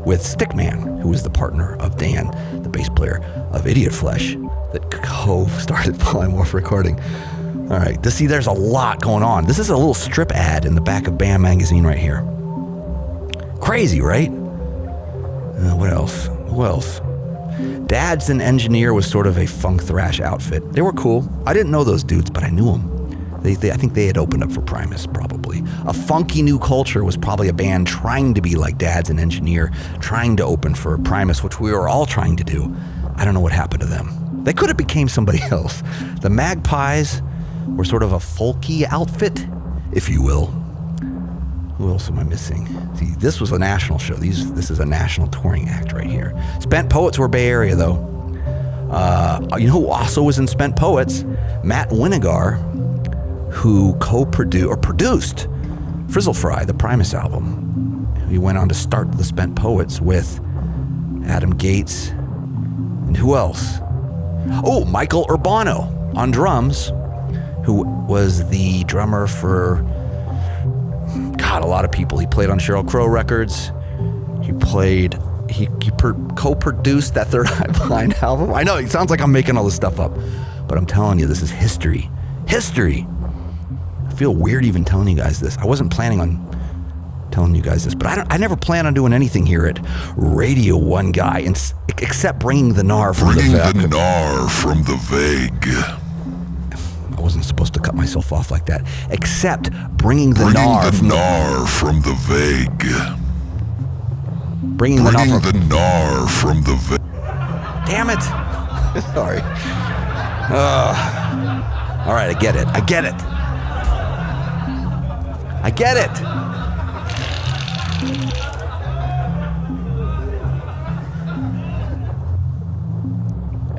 S1: with Stickman, who was the partner of Dan, the bass player of Idiot Flesh, that co-started Polymorph Recording. All right, there's a lot going on. This is a little strip ad in the back of Bam Magazine right here. Crazy, right? What else? Who else? Dad's an Engineer was sort of a funk thrash outfit. They were cool. I didn't know those dudes, but I knew them. I think they had opened up for Primus, probably. A Funky New Culture was probably a band trying to be like Dad's an Engineer, trying to open for Primus, which we were all trying to do. I don't know what happened to them. They could have became somebody else. The Magpies were sort of a folky outfit, if you will. Who else am I missing? See, this was a national show. This is a national touring act right here. Spent Poets were Bay Area, though. You know who also was in Spent Poets? Matt Winnegar, who produced Frizzle Fry, the Primus album. He went on to start the Spent Poets with Adam Gates. And who else? Oh, Michael Urbano on drums, who was the drummer for... a lot of people. He played on Sheryl Crow records. He co-produced that Third Eye Blind album. I know, it sounds like I'm making all this stuff up, but I'm telling you, this is history. History! I feel weird even telling you guys this. I wasn't planning on telling you guys this, but I never plan on doing anything here at Radio1Guy, except bringing the gnar from
S2: the vague.
S1: I wasn't supposed to cut myself off like that. Except bringing the gnar
S2: from the vague.
S1: Bringing the
S2: gnar from the vague.
S1: Damn it! Sorry. All right, I get it.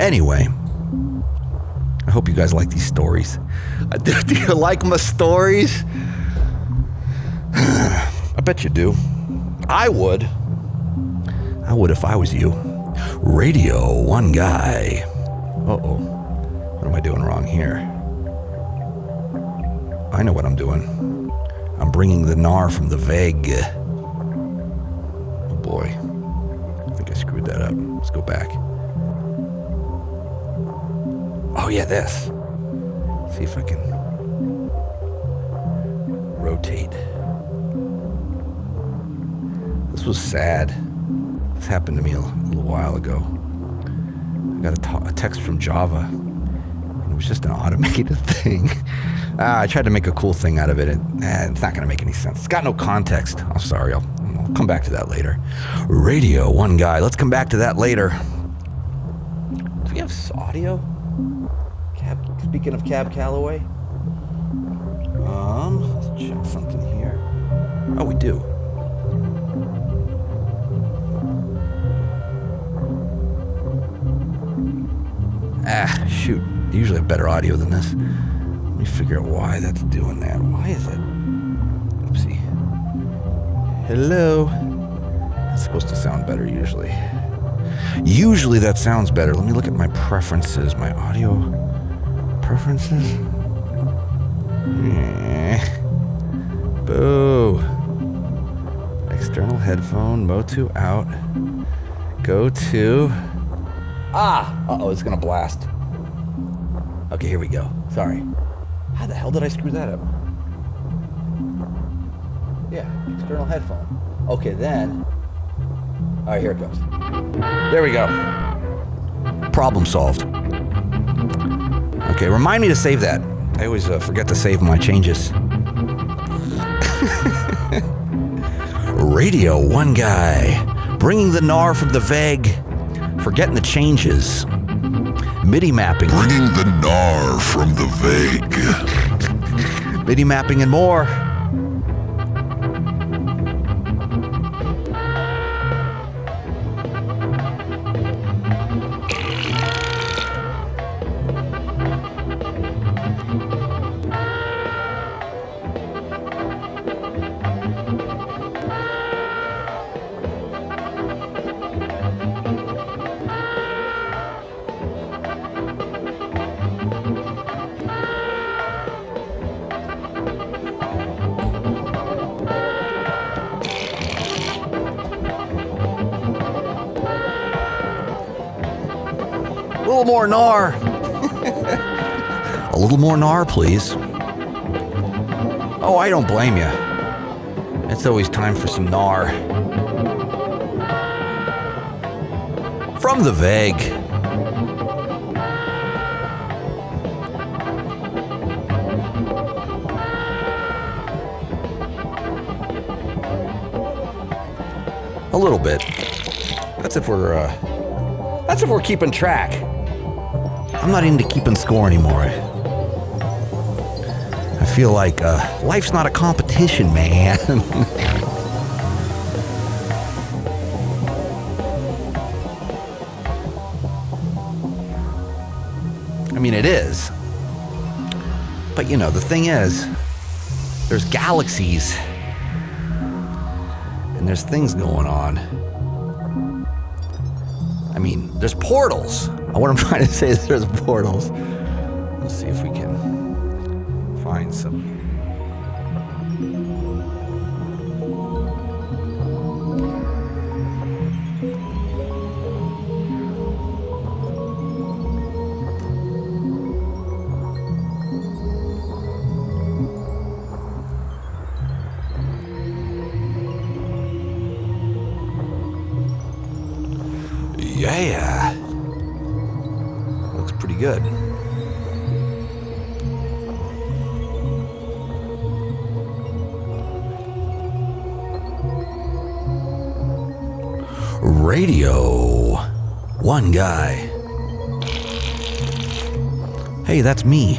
S1: Anyway. I hope you guys like these stories. Do you like my stories? I bet you do. I would if I was you. Radio1Guy. Uh-oh. What am I doing wrong here? I know what I'm doing. I'm bringing the gnar from the vague. Oh boy. I think I screwed that up. Let's go back. Oh yeah, this. See if I can rotate. This was sad. This happened to me a little while ago. I got a text from Java. And it was just an automated thing. I tried to make a cool thing out of it, and it's not going to make any sense. It's got no context. I'm sorry. I'll come back to that later. Radio1Guy. Let's come back to that later. Do we have audio? Speaking of Cab Calloway, let's check something here. Oh, we do. Shoot. I usually have better audio than this. Let me figure out why that's doing that. Why is it? Oopsie. Hello. That's supposed to sound better usually. Usually that sounds better. Let me look at my preferences, my audio preferences. Boo. External headphone, Motu out. Go to. Uh-oh, it's gonna blast. Okay, here we go. Sorry. How the hell did I screw that up? Yeah, external headphone. Okay, then. All right, here it goes. There we go. Problem solved. Okay, remind me to save that. I always forget to save my changes. Radio1Guy, bringing the gnar from the veg, forgetting the changes. MIDI mapping.
S2: Bringing the gnar from the vague.
S1: MIDI mapping and more. A little more gnar. A little more gnar, please. Oh, I don't blame you. It's always time for some gnar. From the vague. A little bit. That's if we're keeping track. I'm not into keeping score anymore. I feel like life's not a competition, man. I mean, it is. But you know, the thing is, there's galaxies. And there's things going on. I mean, there's portals. What I'm trying to say is there's portals. Let's see if we can find some. Yeah. Looks pretty good. Radio1Guy. Hey, that's me.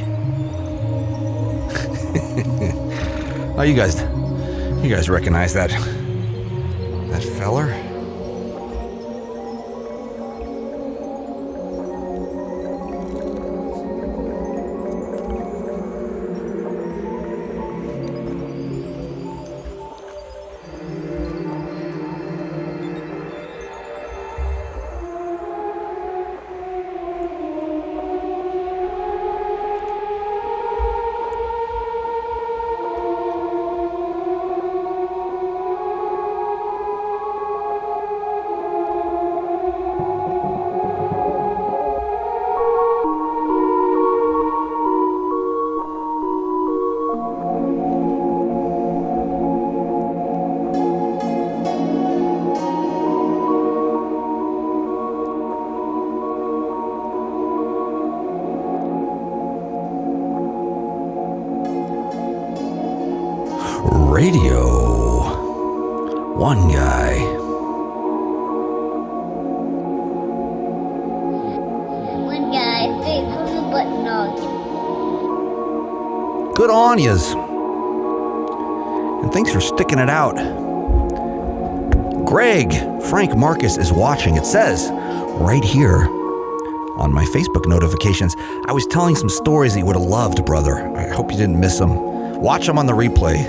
S1: Oh, you guys recognize that feller? Radio1Guy.
S4: One guy straight from the button dog.
S1: Good on yous. And thanks for sticking it out. Greg, Frank Marcus is watching. It says right here on my Facebook notifications, I was telling some stories that you would have loved, brother. I hope you didn't miss them. Watch them on the replay.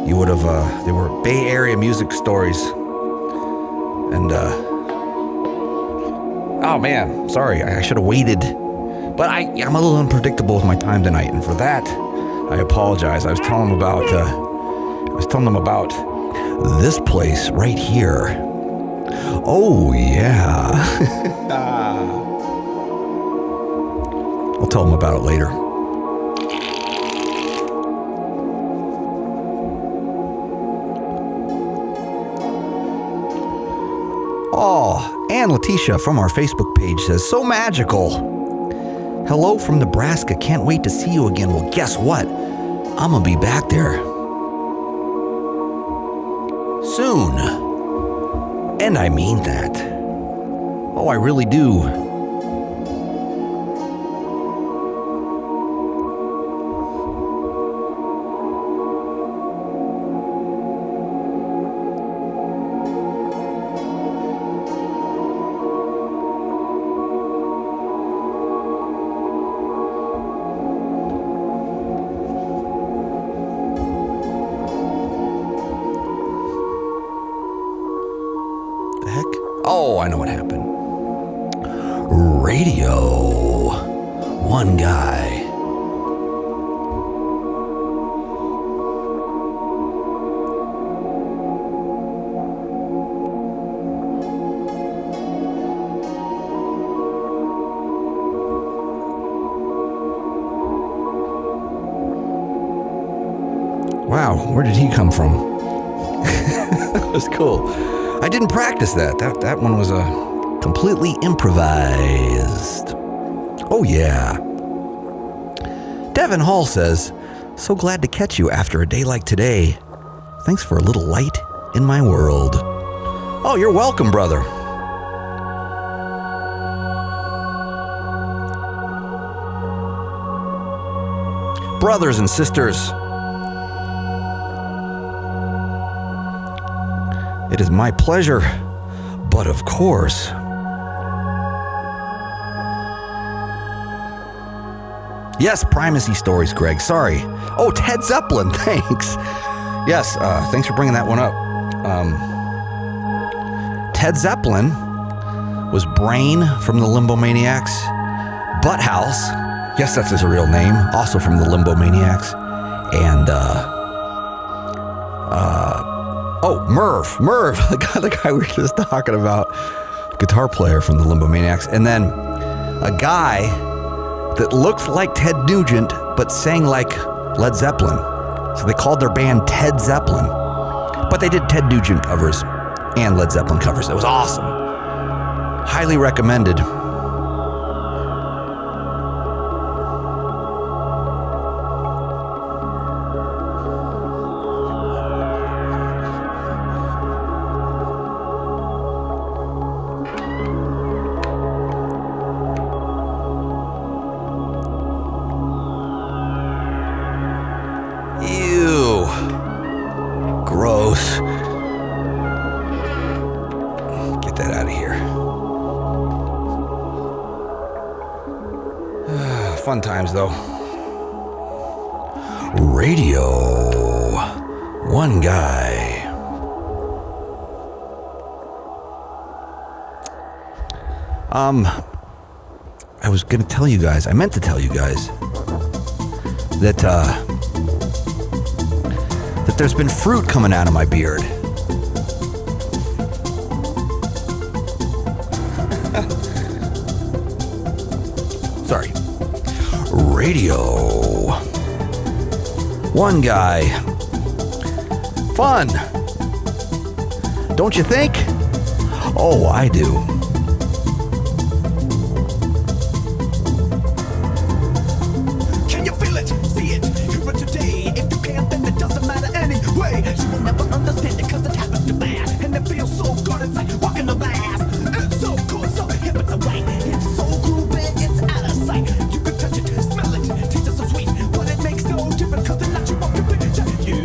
S1: You would have, they were Bay Area music stories. And Oh, man. Sorry. I should have waited. But I'm a little unpredictable with my time tonight. And for that, I apologize. I was telling them about this place right here. Oh, yeah. I'll tell them about it later. Oh, and Letitia from our Facebook page says, so magical. Hello from Nebraska. Can't wait to see you again. Well, guess what? I'm going to be back there soon. And I mean that. Oh, I really do. Oh, I know what happened. Radio1Guy. Wow, where did he come from? That was cool. I didn't practice that. That one was completely improvised. Oh, yeah. Devin Hall says, so glad to catch you after a day like today. Thanks for a little light in my world. Oh, you're welcome, brother. Brothers and sisters, it is my pleasure, but of course, yes, primacy stories, Greg. Sorry. Oh, Ted Zeppelin. Thanks. Yes, thanks for bringing that one up. Ted Zeppelin was Brain from the Limbo Maniacs. Butthouse. Yes, that's his real name. Also from the Limbo Maniacs. And, Merv, the guy we were just talking about, guitar player from the Limbo Maniacs, and then a guy that looked like Ted Nugent but sang like Led Zeppelin. So they called their band Ted Zeppelin. But they did Ted Nugent covers and Led Zeppelin covers. It was awesome. Highly recommended. Fun times, though. Radio1Guy. I was gonna tell you guys, I meant to tell you guys that that there's been fruit coming out of my beard. Sorry. Radio1Guy. Fun. Don't you think? Oh, I do.
S3: Can you feel it? See it? Hear it today. If you can't, then it doesn't matter anyway. You will never understand it because it happens too fast. And it feels so good, it's like walking the glass. It's so good, so hip, it's right. It's so groovy, it's out of sight. You can touch it, smell it, taste it so sweet. But it makes no difference because it knocks you off your feet. You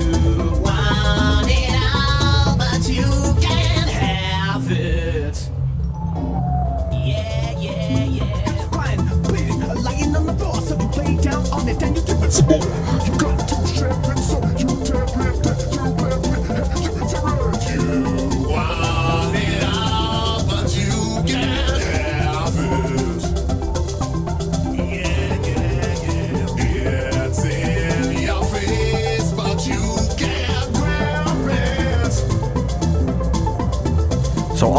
S3: want it all, but you can't have it. Yeah, yeah, yeah. It's crying, bleeding, lying on the floor. So you lay down on it and you give it some more. You got to share it, so you tap it, you want it all, but you can't have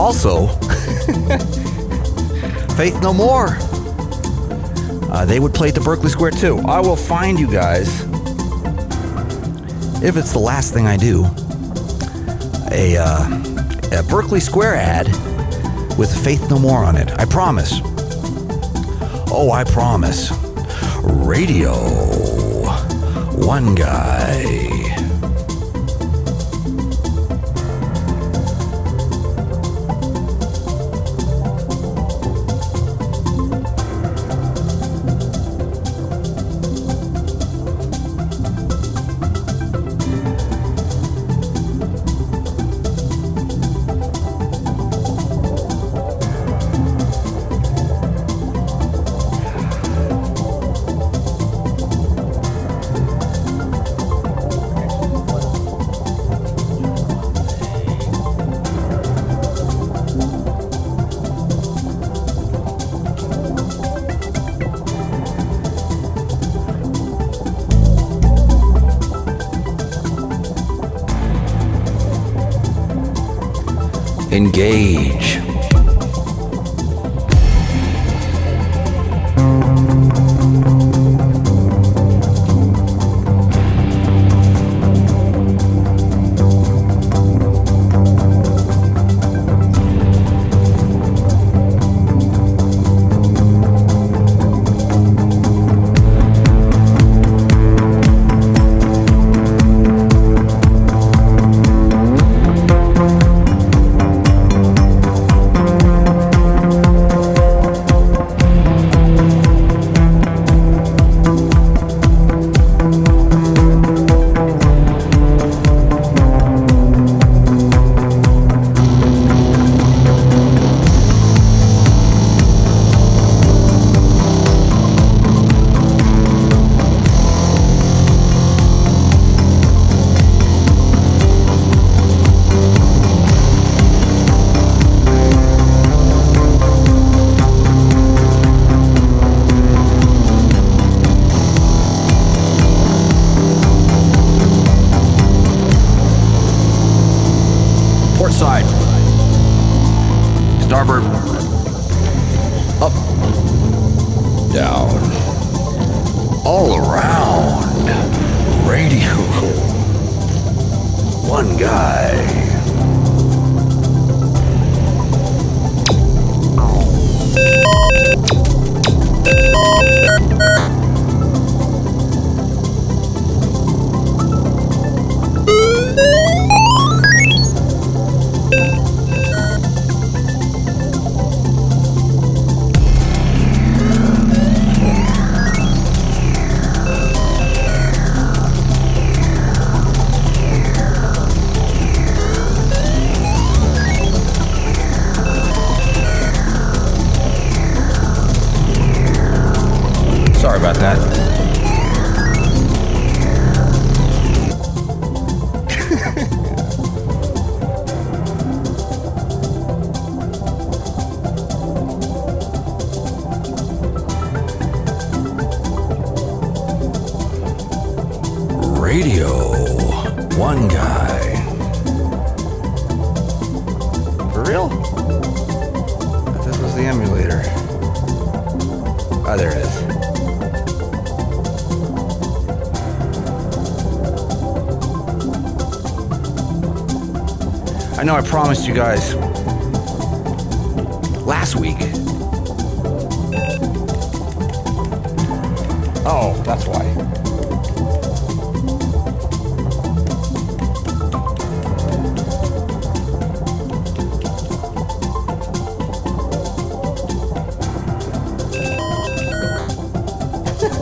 S1: Also, Faith No More. They would play at the Berkeley Square too. I will find you guys, if it's the last thing I do, a Berkeley Square ad with Faith No More on it. I promise. Oh, I promise. Radio1Guy. Engage. Side, starboard, up, down, all around, Radio1Guy. Sorry about that. Radio1Guy. For real? But this was the emulator. Ah, there it is. I know I promised you guys last week. Oh, that's why.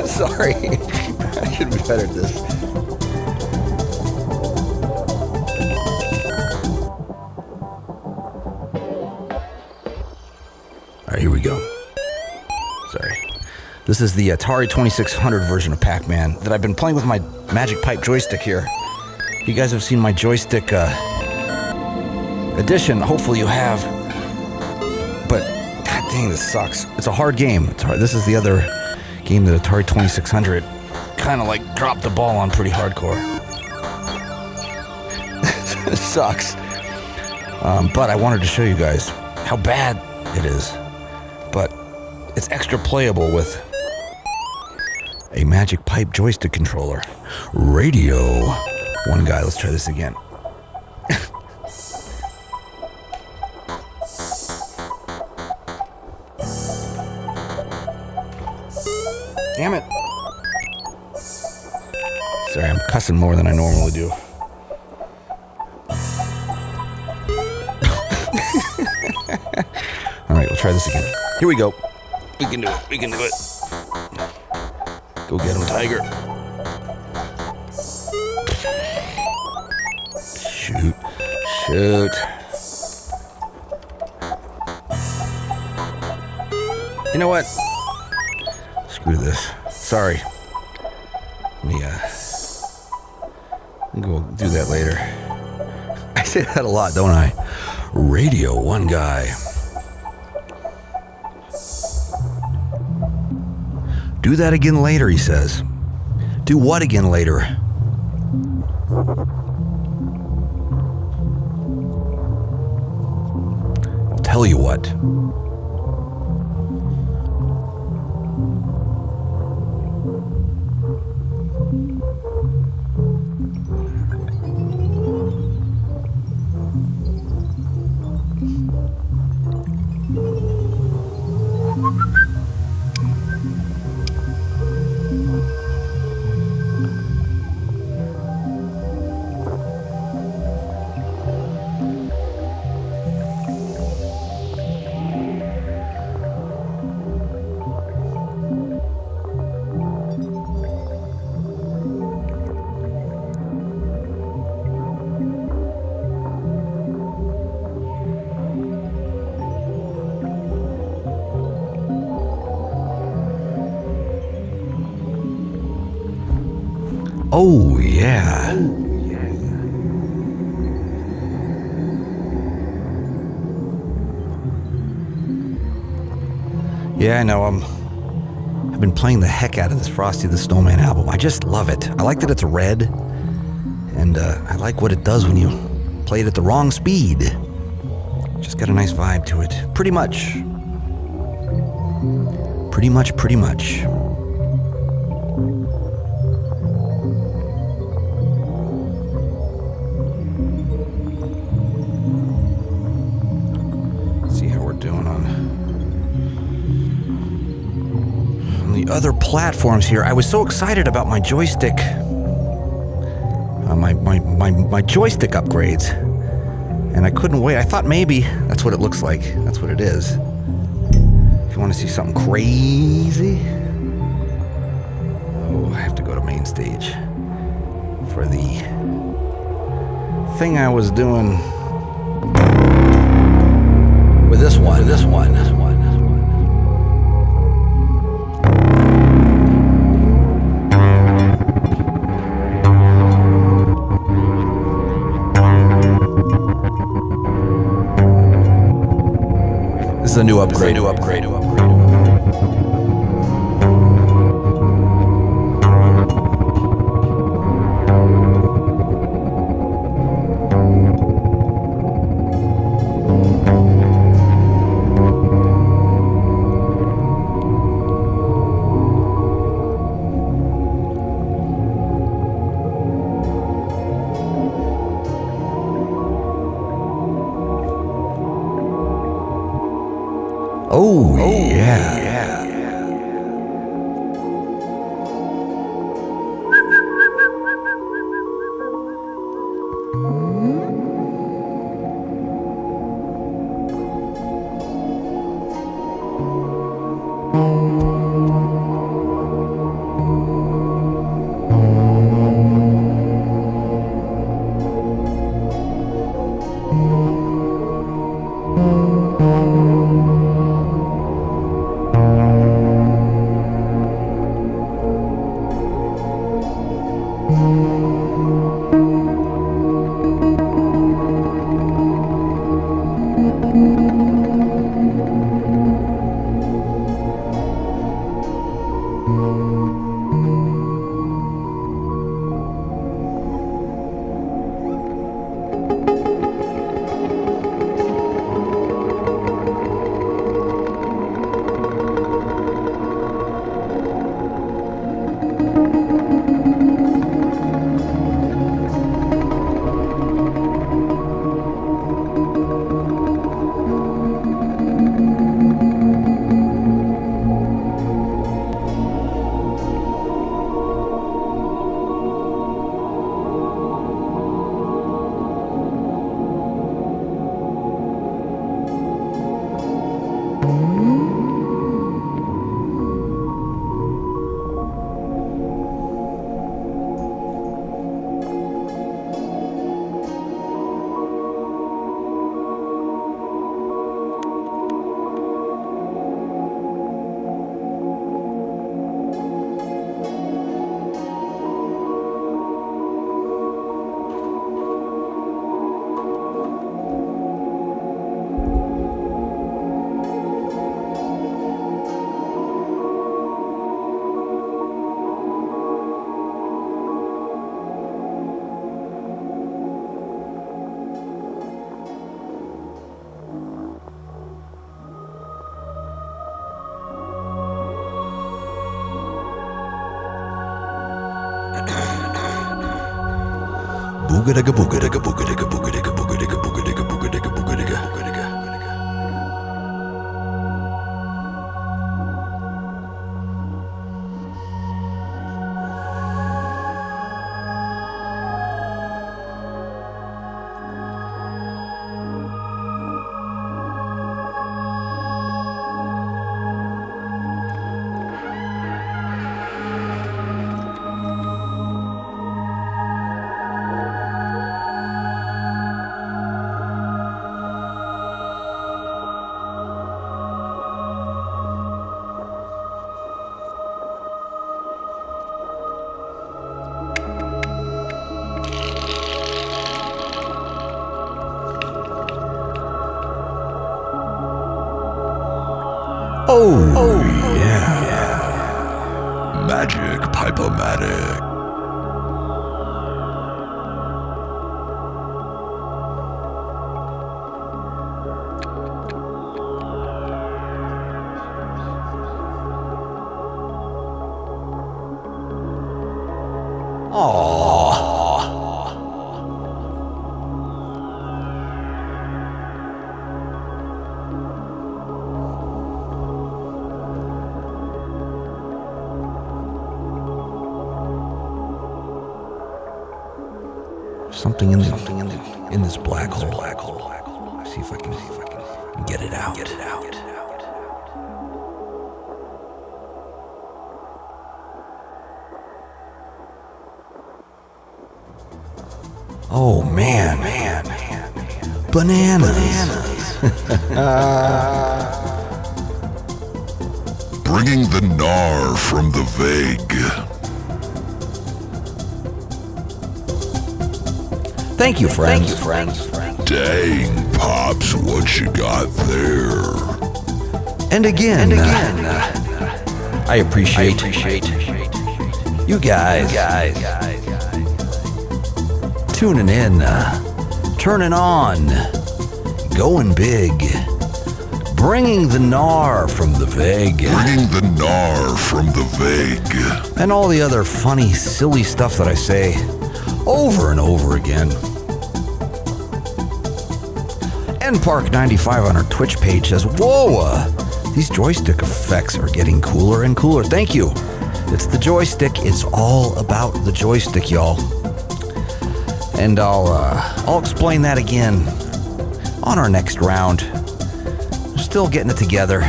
S1: Sorry. I should be better at this. Alright, here we go. Sorry. This is the Atari 2600 version of Pac-Man that I've been playing with my Magic Pipe joystick here. You guys have seen my joystick edition. Hopefully you have. But, god dang, this sucks. It's a hard game. It's hard. This is the other game that Atari 2600 kind of like dropped the ball on pretty hardcore. It sucks. But I wanted to show you guys how bad it is. But it's extra playable with a Magic Pipe joystick controller. Radio1Guy. Let's try this again. Damn it. Sorry, I'm cussing more than I normally do. Alright, we'll try this again. Here we go. We can do it. We can do it. Go get him, Tiger. Shoot. Shoot. You know what? Screw this. Sorry. Let me go do that later. I say that a lot, don't I? Radio1Guy. Do that again later, he says. Do what again later? I'll tell you what. Oh, yeah. Yeah, I know. I've been playing the heck out of this Frosty the Snowman album. I just love it. I like that it's red, and I like what it does when you play it at the wrong speed. Just got a nice vibe to it. Pretty much. Pretty much, pretty much. Other platforms here. I was so excited about my joystick, my joystick upgrades, and I couldn't wait. I thought maybe that's what it looks like. That's what it is. If you want to see something crazy, oh, I have to go to main stage for the thing I was doing with this one. This is a new upgrade. Oh, Oh yeah.
S2: Magic Pipe-O-Matic.
S1: Something in this black hole. See if I can get it out. Oh man. Bananas.
S2: Bringing the gnar from the vague.
S1: Thank you, friends.
S2: Dang, Pops, what you got there?
S1: And again, I appreciate you guys tuning in, turning on, going big, bringing the gnar from the vague.
S2: Bringing the gnar from the vague.
S1: And all the other funny, silly stuff that I say over and over again. NPark95 on our Twitch page says, whoa, these joystick effects are getting cooler and cooler. Thank you. It's the joystick. It's all about the joystick, y'all. And I'll explain that again on our next round. I'm still getting it together.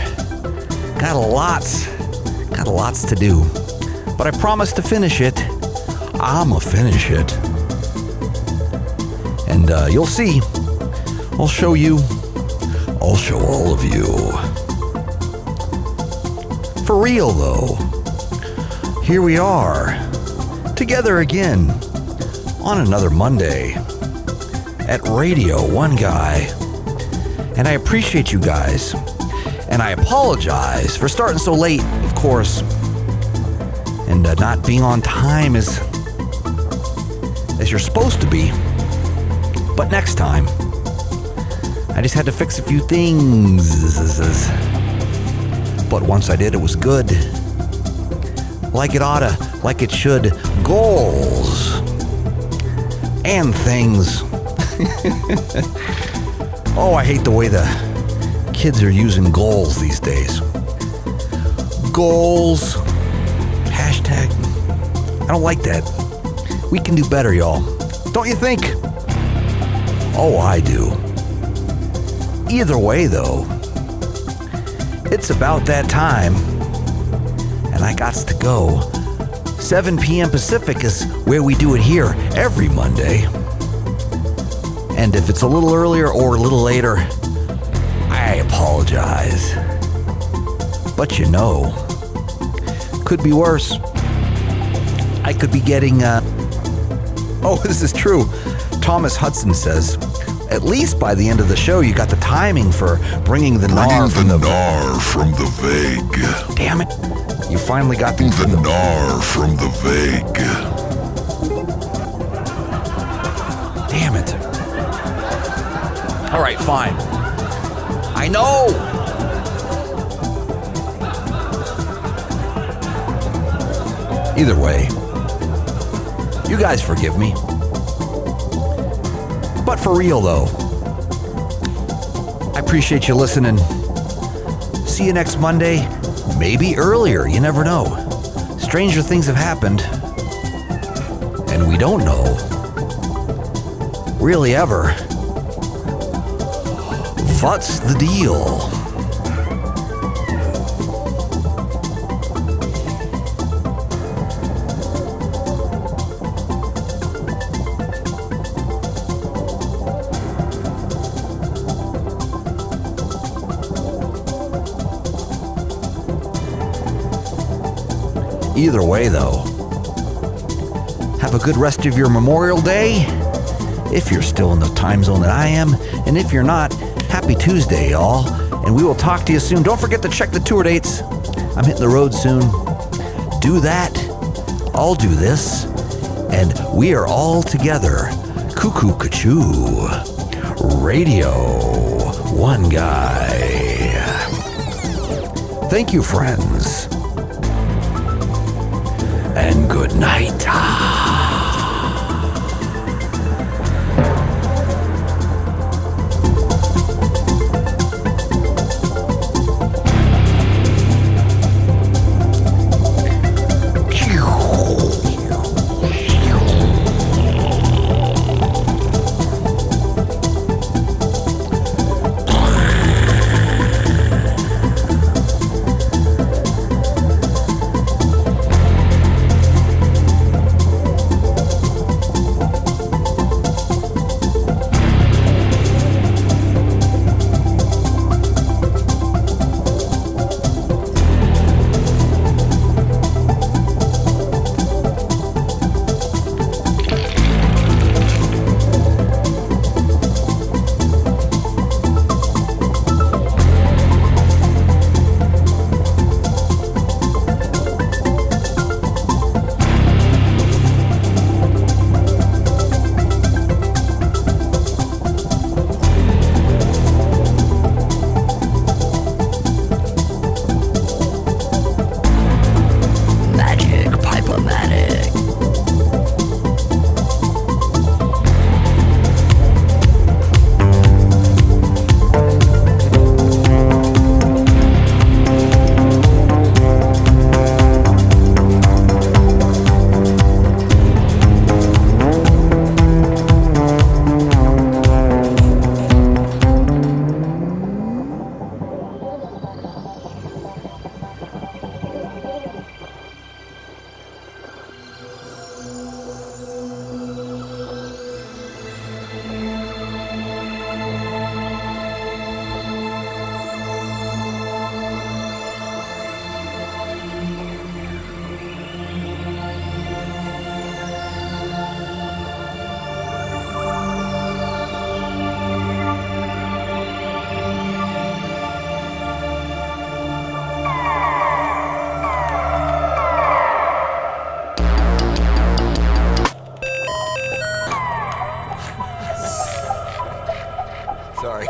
S1: Got lots to do. But I promise to finish it. I'ma finish it. And you'll see. I'll show you. I'll show all of you. For real, though. Here we are. Together again. On another Monday. At Radio1Guy. And I appreciate you guys. And I apologize for starting so late, of course. And not being on time as you're supposed to be. But next time, I just had to fix a few things. But once I did, it was good. Like it oughta, like it should. Goals. And things. Oh, I hate the way the kids are using goals these days. Goals. Hashtag. I don't like that. We can do better, y'all. Don't you think? Oh, I do. Either way, though, it's about that time, and I gots to go. 7 p.m. Pacific is where we do it here every Monday. And if it's a little earlier or a little later, I apologize. But you know, could be worse. I could be getting, oh, this is true. Thomas Hudson says, at least by the end of the show, you got the timing for bringing the gnar from the
S2: vague.
S1: Damn it. You finally got the
S2: gnar from the vague.
S1: Damn it. All right, fine. I know. Either way, you guys forgive me. But for real, though, I appreciate you listening. See you next Monday. Maybe earlier. You never know. Stranger things have happened. And we don't know. Really ever. What's the deal? Either way, though, have a good rest of your Memorial Day, if you're still in the time zone that I am, and if you're not, happy Tuesday, y'all, and we will talk to you soon. Don't forget to check the tour dates. I'm hitting the road soon. Do that. I'll do this, and we are all together. Cuckoo Cachoo. Radio One Guy. Thank you, friends. And good night. Sorry.